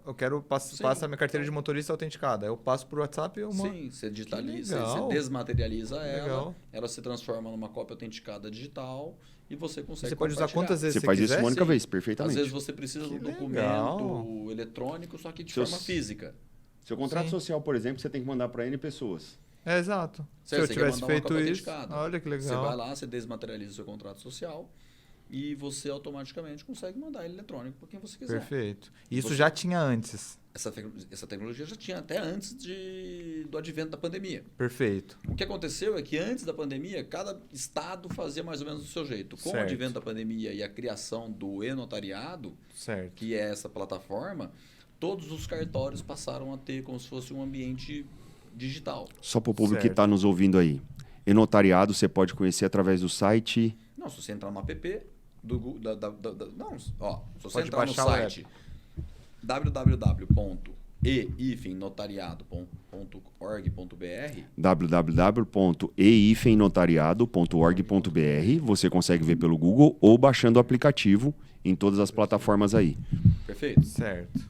Eu quero passar minha carteira de motorista autenticada. Eu passo por WhatsApp e Sim, você digitaliza, legal. você desmaterializa Legal. ela se transforma numa cópia autenticada digital e você consegue Você pode usar compartilhar. quantas vezes Você você faz quiser? isso uma única Sim. vez, Às perfeitamente. vezes você precisa de um legal. documento eletrônico, só que de Seus- forma física. Seu contrato Sim. social, por exemplo, você tem que mandar para N pessoas. Exato. Certo, Se eu você quer tivesse mandar uma feito cópia isso, autenticada. olha que legal. Você vai lá, você desmaterializa o seu contrato social e você automaticamente consegue mandar ele eletrônico para quem você quiser. Perfeito. Isso Você- já tinha antes. Essa tecnologia já tinha até antes do advento da pandemia. Perfeito. O que aconteceu é que antes da pandemia, cada estado fazia mais ou menos do seu jeito. Com o Certo. advento da pandemia e a criação do e-notariado, Certo. que é essa plataforma, todos os cartórios passaram a ter como se fosse um ambiente digital. Só para o público que Certo. está nos ouvindo aí. E-notariado você pode conhecer através do site. Não, se você entrar no app do Google, não, ó, se você Pode entrar no baixar o site www.eifennotariado.org.br, www.eifennotariado.org.br. Você consegue ver pelo Google ou baixando o aplicativo em todas as plataformas aí. perfeito? Certo.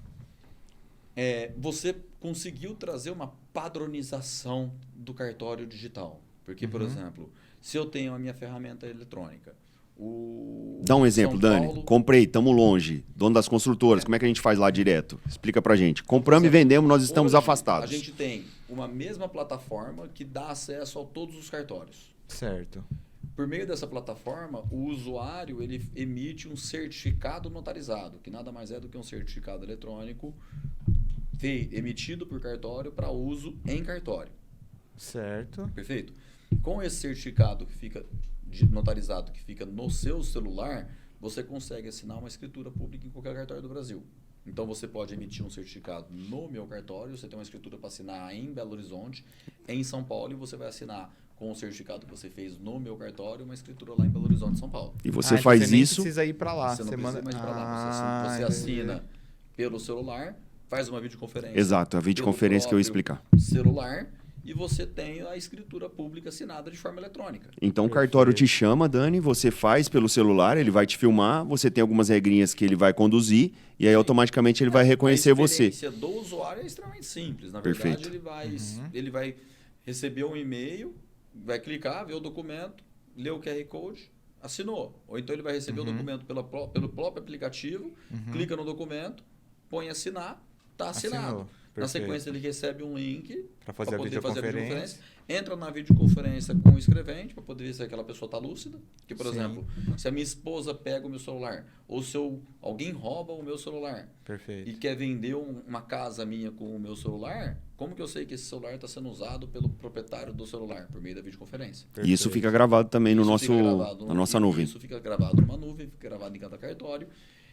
Você conseguiu trazer uma padronização do cartório digital. Porque, por exemplo, se eu tenho a minha ferramenta eletrônica, Dá um exemplo, São Dani. Paulo- Comprei, estamos longe. Dono das construtoras, como é que a gente faz lá direto? Explica pra gente. Compramos e Por exemplo, vendemos, nós estamos hoje, afastados. A gente tem uma mesma plataforma que dá acesso a todos os cartórios. Certo. Por meio dessa plataforma, o usuário ele emite um certificado notarizado, que nada mais é do que um certificado eletrônico emitido por cartório para uso em cartório. Certo. Perfeito? Com esse certificado que fica notarizado, que fica no seu celular, você consegue assinar uma escritura pública em qualquer cartório do Brasil. Então você pode emitir um certificado no meu cartório, você tem uma escritura para assinar em Belo Horizonte, em São Paulo, e você vai assinar com o certificado que você fez no meu cartório, uma escritura lá em Belo Horizonte, São Paulo. E você então faz você nem isso. precisa ir para lá. Você não Você precisa manda... mais ir para lá. Você assina pelo celular, faz uma videoconferência. Exato, a videoconferência que eu ia pelo explicar. próprio celular, e você tem a escritura pública assinada de forma eletrônica. Então o Perfeito. cartório te chama, Dani, você faz pelo celular, ele vai te filmar, você tem algumas regrinhas que ele vai conduzir e aí automaticamente ele vai reconhecer você. A experiência do usuário é extremamente simples. Na verdade, Perfeito. ele vai receber um e-mail, vai clicar, ver o documento, ler o QR Code, assinou. Ou então ele vai receber o documento pelo próprio aplicativo, clica no documento, põe assinar, está assinado. Assinou. Na Perfeito. sequência, ele recebe um link Para fazer pra a poder fazer a videoconferência. videoconferência. Entra na videoconferência com o escrevente para poder ver se aquela pessoa está lúcida. Que, por Sim. exemplo, se a minha esposa pega o meu celular ou se alguém rouba o meu celular Perfeito. e quer vender uma casa minha com o meu celular, como que eu sei que esse celular está sendo usado pelo proprietário do celular? Por meio da videoconferência. E isso fica gravado também no Isso nosso, fica gravado na nossa nuvem. Isso fica gravado numa nuvem, fica gravado em cada cartório.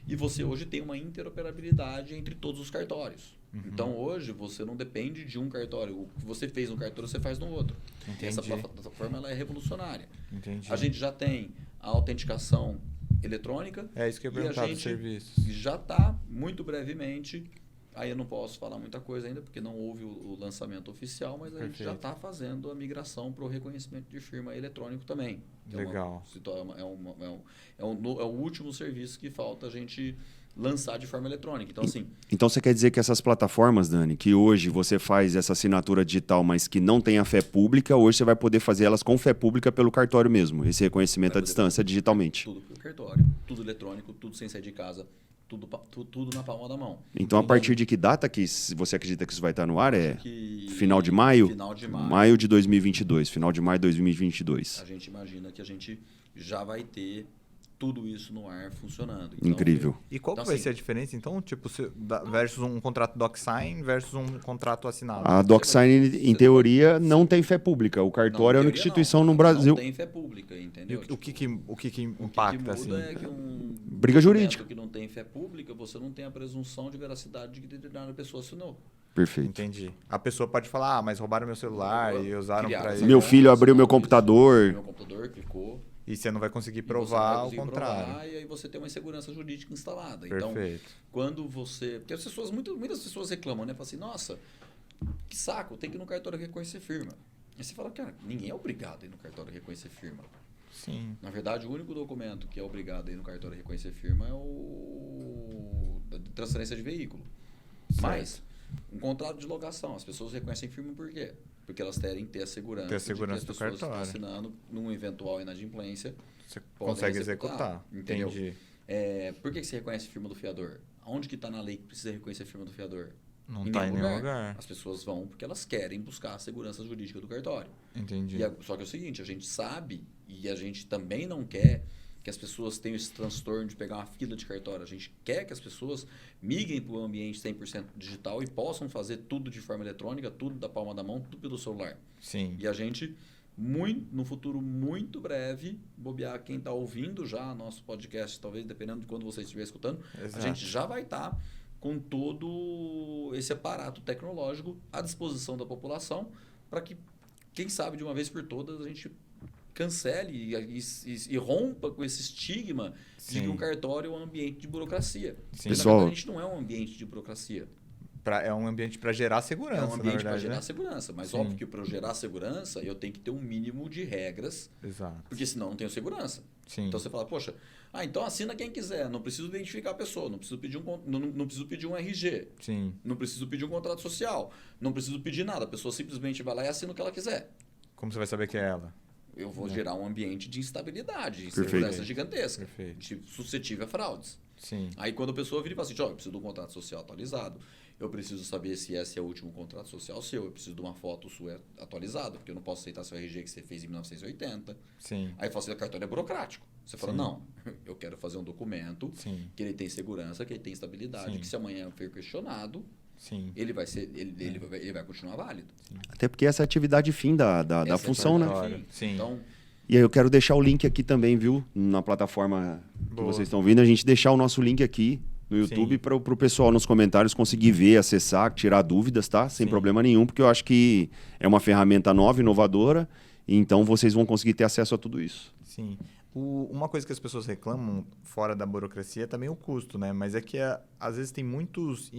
E você hoje tem uma interoperabilidade entre todos os cartórios. Então hoje você não depende de um cartório. O que você fez no cartório, você faz no outro. Entendi. Essa plataforma ela é revolucionária. Entendi. A gente já tem a autenticação eletrônica. É isso que eu ia e a perguntar dos gente serviços. já está, muito brevemente, aí eu não posso falar muita coisa ainda, porque não houve o lançamento oficial, mas a gente já Perfeito. está fazendo a migração para o reconhecimento de firma eletrônico também. Legal. É o último serviço que falta a gente lançar de forma eletrônica. Então, assim, Então você quer dizer que essas plataformas, Dani, que hoje você faz essa assinatura digital, mas que não tem a fé pública, hoje você vai poder fazer elas com fé pública pelo cartório mesmo, esse reconhecimento à Vai poder distância digitalmente. tudo pelo cartório, tudo eletrônico, tudo sem sair de casa, tudo na palma da mão. Então a partir de que data que você acredita que isso vai estar no ar? É Que- final de maio? Final de maio. Maio de 2022, final de maio de 2022. A gente imagina que a gente já vai ter tudo isso no ar funcionando. Então, Incrível. E qual Então, que vai assim, ser a diferença, então? Tipo, versus um contrato DocSign versus um contrato assinado. A DocSign, em teoria, não tem fé pública. O cartório é a única teoria, instituição no não Brasil. tem fé pública, E entendeu? o que Tipo, impacta, o que assim? muda é que Briga documento jurídica. que não tem fé pública, você não tem a presunção de veracidade de que determinada pessoa assinou. Perfeito. Entendi. A pessoa pode falar, mas roubaram meu celular e usaram Criaram para essa isso. Meu conta, filho abriu meu assinou isso, computador. Meu computador clicou. E você não vai conseguir E você não vai provar o conseguir contrário. provar, e aí você tem uma insegurança jurídica instalada. Então, Perfeito. quando você... Porque as pessoas, muitas pessoas reclamam, né? Falam assim, nossa, que saco, tem que ir no cartório reconhecer firma. Aí você fala, cara, ninguém é obrigado a ir no cartório reconhecer firma. Sim. Na verdade, o único documento que é obrigado aí no cartório a reconhecer firma é o da transferência de veículo. Certo. Mas, um contrato de locação, as pessoas reconhecem firma por quê? Porque elas querem ter a segurança, Ter a segurança de que do as pessoas estão cartório. assinando num eventual inadimplência. Você podem consegue executar. entendeu? Entendi. Por que você reconhece firma do fiador? Onde que está na lei que precisa reconhecer firma do fiador? Não está em nenhum lugar. As pessoas vão porque elas querem buscar a segurança jurídica do cartório. Entendi. Só que é o seguinte, a gente sabe e a gente também não quer que as pessoas tenham esse transtorno de pegar uma fila de cartório. A gente quer que as pessoas migrem para o ambiente 100% digital e possam fazer tudo de forma eletrônica, tudo da palma da mão, tudo pelo celular. Sim. E a gente, no futuro muito breve, bobear quem está ouvindo já nosso podcast, talvez dependendo de quando você estiver escutando, Exato. a gente já vai estar com todo esse aparato tecnológico à disposição da população para que, quem sabe, de uma vez por todas, a gente cancele e rompa com esse estigma de Sim. que um cartório é um ambiente de burocracia. Sim. Mas, Pessoal- na verdade, a gente não é um ambiente de burocracia. É um ambiente para gerar É segurança, um ambiente na para verdade, gerar né? segurança. Mas Sim. óbvio que para eu gerar segurança, eu tenho que ter um mínimo de regras, Exato. porque senão eu não tenho segurança. Sim. Então você fala, poxa, então assina quem quiser, não preciso identificar a pessoa, não preciso pedir não preciso pedir um RG, Sim. não preciso pedir um contrato social, não preciso pedir nada, a pessoa simplesmente vai lá e assina o que ela quiser. Como você vai saber que é ela? Eu vou gerar um ambiente de instabilidade, de Perfeito. insegurança gigantesca, Perfeito. suscetível a fraudes. Sim. Aí quando a pessoa vira e fala assim, eu preciso de um contrato social atualizado, eu preciso saber se esse é o último contrato social seu, eu preciso de uma foto sua atualizada, porque eu não posso aceitar seu RG que você fez em 1980. Sim. Aí fala assim, o cartório é burocrático. Você fala, Sim. não, eu quero fazer um documento Sim. que ele tem segurança, que ele tem estabilidade, Sim. que se amanhã for questionado, Sim. ele vai continuar válido. Até porque essa é a atividade fim da Essa é a função, né? atividade Claro. fim. Sim. Então, E aí eu quero deixar o link aqui também, viu? Na plataforma que Boa. vocês estão vendo, a gente deixar o nosso link aqui no YouTube Sim. para o pessoal nos comentários conseguir ver, acessar, tirar dúvidas, tá? Sem Sim. problema nenhum, porque eu acho que é uma ferramenta nova, inovadora, e então vocês vão conseguir ter acesso a tudo isso. Sim. Uma coisa que as pessoas reclamam fora da burocracia é também o custo, né? Mas é que às vezes tem muitos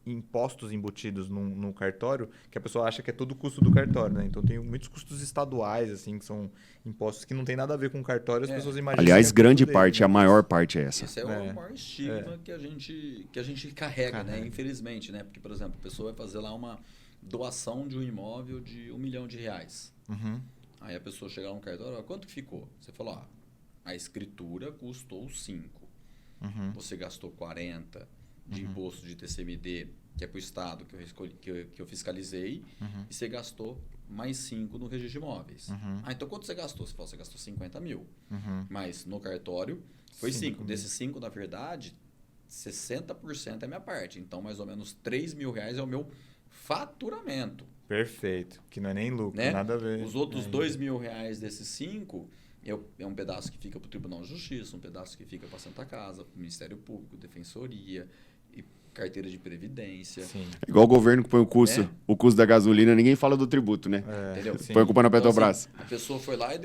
impostos embutidos no cartório que a pessoa acha que é tudo custo do cartório, né? Então tem muitos custos estaduais, assim, que são impostos que não tem nada a ver com o cartório, as pessoas imaginam. Aliás, que é grande tudo parte, dele, a né? maior parte é essa. esse é o maior estigma que a gente carrega, né? Infelizmente, né? Porque, por exemplo, a pessoa vai fazer lá uma doação de um imóvel de R$1 milhão. Uhum. Aí a pessoa chega lá no cartório, quanto que ficou? Você falou, a escritura custou 5. Uhum. Você gastou 40 de imposto de TCMD, que é para o Estado, que eu fiscalizei, e você gastou mais 5 no registro de imóveis. Então quanto você gastou? Você falou, você gastou 50 mil. Mas no cartório foi 5. Desses 5, na verdade, 60% é minha parte. Então, mais ou menos R$3 mil é o meu faturamento. Perfeito. Que não é nem lucro, Né? nada a ver. Os outros R$2 mil desses 5 é um pedaço que fica para o Tribunal de Justiça, um pedaço que fica para a Santa Casa, para o Ministério Público, Defensoria e carteira de Previdência. Sim. Igual o governo que põe o custo, É. o custo da gasolina, ninguém fala do tributo, né? Entendeu? Sim. Põe a culpa na Então, Petrobras. assim, a pessoa foi lá e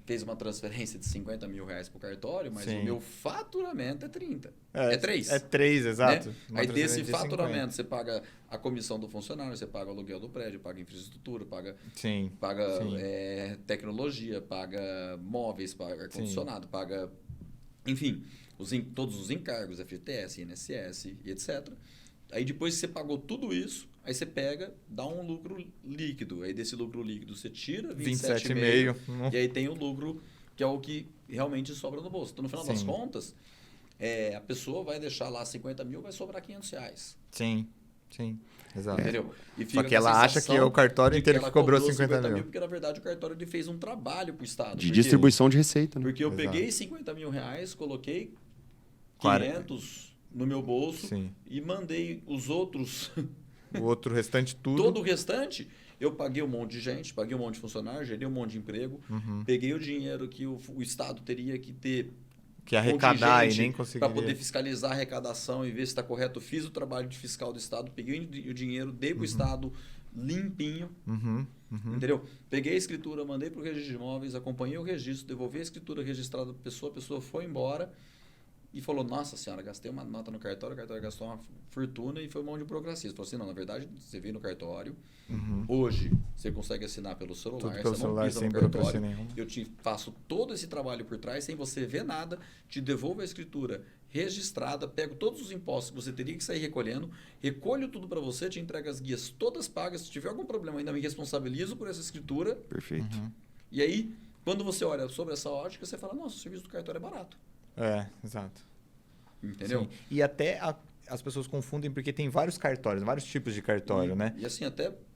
fez uma transferência de R$50 mil para o cartório, mas Sim. o meu faturamento é 30. É 3. É 3, exato. Né? Uma Aí desse transferência de 50. faturamento, você paga a comissão do funcionário, você paga o aluguel do prédio, paga infraestrutura, paga Sim. Sim. tecnologia, paga móveis, paga ar-condicionado, paga, enfim, todos os encargos, FGTS, INSS e etc. Aí depois que você pagou tudo isso, aí você pega, dá um lucro líquido. Aí desse lucro líquido você tira 27,5 e aí tem o lucro que é o que realmente sobra no bolso. Então, no final das contas, a pessoa vai deixar lá 50 mil, vai sobrar R$500. Sim, sim. Exato. Entendeu? E Só que ela acha que é o cartório inteiro que cobrou 50 mil. Porque, na verdade, o cartório ele fez um trabalho para o Estado. De distribuição de receita, né? Porque eu Exato. peguei R$50 mil, coloquei 40. 500 no meu bolso Sim. e mandei os outros, O outro restante tudo. todo o restante, eu paguei um monte de gente, paguei um monte de funcionário, gerei um monte de emprego, peguei o dinheiro que o Estado teria que ter Que arrecadar e contingente nem conseguiria. para poder fiscalizar a arrecadação e ver se está correto. Fiz o trabalho de fiscal do Estado, peguei o dinheiro, dei para o Estado limpinho, entendeu? Peguei a escritura, mandei para o registro de imóveis, acompanhei o registro, devolvi a escritura registrada para a pessoa foi embora e falou, nossa senhora, gastei uma nota no cartório, o cartório gastou uma fortuna e foi um monte de burocracia. Você falou assim, não, na verdade, você veio no cartório, hoje você consegue assinar pelo celular, Tudo pelo você celular, não pisa sem no burocracia cartório, nenhuma. eu te faço todo esse trabalho por trás, sem você ver nada, te devolvo a escritura registrada, pego todos os impostos que você teria que sair recolhendo, recolho tudo para você, te entrego as guias todas pagas, se tiver algum problema ainda me responsabilizo por essa escritura. Perfeito. E aí, quando você olha sobre essa ótica, você fala, nossa, o serviço do cartório é barato. Exato. Entendeu? Sim. E até as pessoas confundem porque tem vários cartórios, vários tipos de cartório, né? E assim,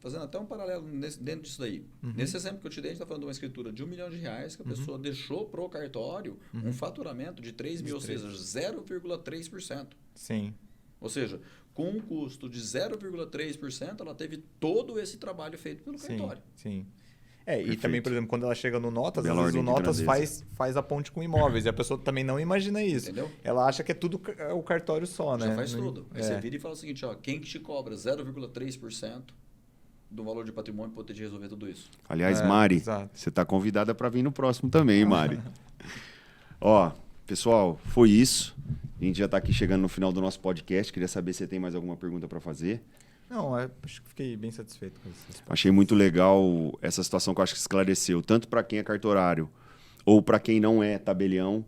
fazendo até um paralelo dentro disso daí. Nesse exemplo que eu te dei, a gente está falando de uma escritura de R$1 milhão que a pessoa deixou pro cartório um faturamento de 3 mil, ou seja, 0,3%. Sim. Ou seja, com um custo de 0,3%, ela teve todo esse trabalho feito pelo cartório. Sim. E Perfeito. também, por exemplo, quando ela chega no Notas, Bela às vezes o ordem de Notas grandeza. faz a ponte com imóveis e a pessoa também não imagina isso. Entendeu? Ela acha que é tudo o cartório só, né? Já faz tudo. Aí você vira e fala o seguinte, ó, quem que te cobra 0,3% do valor de patrimônio para poder te resolver tudo isso? Aliás, Mari, exato. você está convidada para vir no próximo também, hein, Mari? Ó, pessoal, foi isso. A gente já está aqui chegando no final do nosso podcast. Queria saber se você tem mais alguma pergunta para fazer. Não, acho que fiquei bem satisfeito com isso. Achei muito legal essa situação que eu acho que esclareceu, tanto para quem é cartorário ou para quem não é tabelião,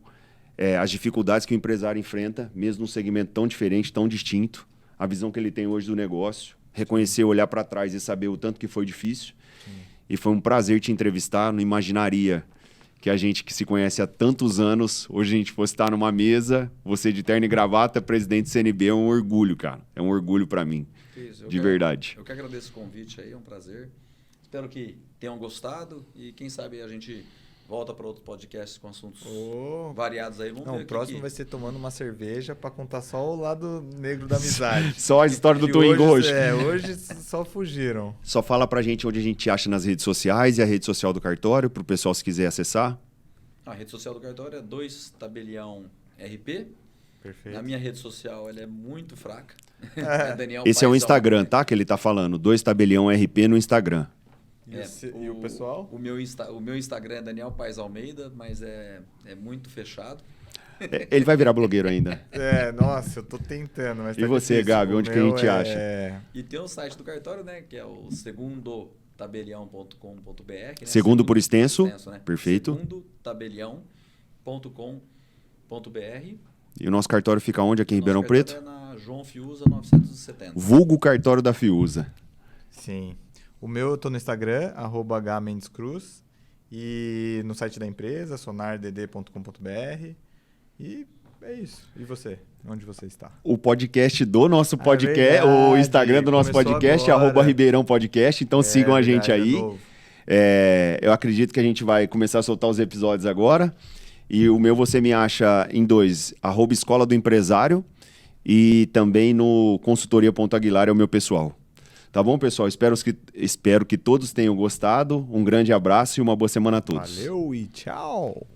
as dificuldades que o empresário enfrenta, mesmo num segmento tão diferente, tão distinto, a visão que ele tem hoje do negócio, reconhecer, olhar para trás e saber o tanto que foi difícil. E foi um prazer te entrevistar. Não imaginaria que a gente que se conhece há tantos anos, hoje a gente fosse estar numa mesa, você de terno e gravata, presidente do CNB, é um orgulho, cara. É um orgulho para mim. De verdade. Eu que agradeço o convite aí, é um prazer. Espero que tenham gostado e quem sabe a gente volta para outros podcasts com assuntos variados aí. Vamos ver o próximo vai ser tomando uma cerveja para contar só o lado negro da amizade. Só a história do Twingo hoje. Hoje só fugiram. Só fala pra gente onde a gente acha nas redes sociais e a rede social do cartório, pro pessoal se quiser acessar. A rede social do cartório é 2 Tabelião RP. Perfeito. Na minha rede social ela é muito fraca. Daniel Esse é o Paes Instagram, Almeida. tá? Que ele tá falando. 2 Tabelião RP no Instagram. E o pessoal? O meu Instagram é Daniel Paes Almeida, mas é muito fechado. Ele vai virar blogueiro ainda. Nossa, eu tô tentando, mas E tá você, difícil. Gabi, onde que a gente acha? E tem o site do cartório, né? Que é o segundotabelião.com.br. Né? Segundo por extenso. Né? Perfeito. Segundotabelião.com.br. E o nosso cartório fica onde? Aqui em Ribeirão Nosso Preto? cartório é na João Fiuza 970. Vulgo cartório da Fiuza. Sim. O meu eu tô no Instagram, @HMendesCruz. E no site da empresa, sonardd.com.br. E é isso. E você? Onde você está? O podcast do nosso podcast, verdade. o Instagram do nosso Começou podcast, agora. @Ribeirão Podcast. Então sigam a gente verdade, aí. é novo. Eu acredito que a gente vai começar a soltar os episódios agora. E o meu você me acha em 2, @Escola do Empresário. E também no consultoria.aguilar é o meu pessoal. Tá bom, pessoal? Espero que todos tenham gostado. Um grande abraço e uma boa semana a todos. Valeu e tchau!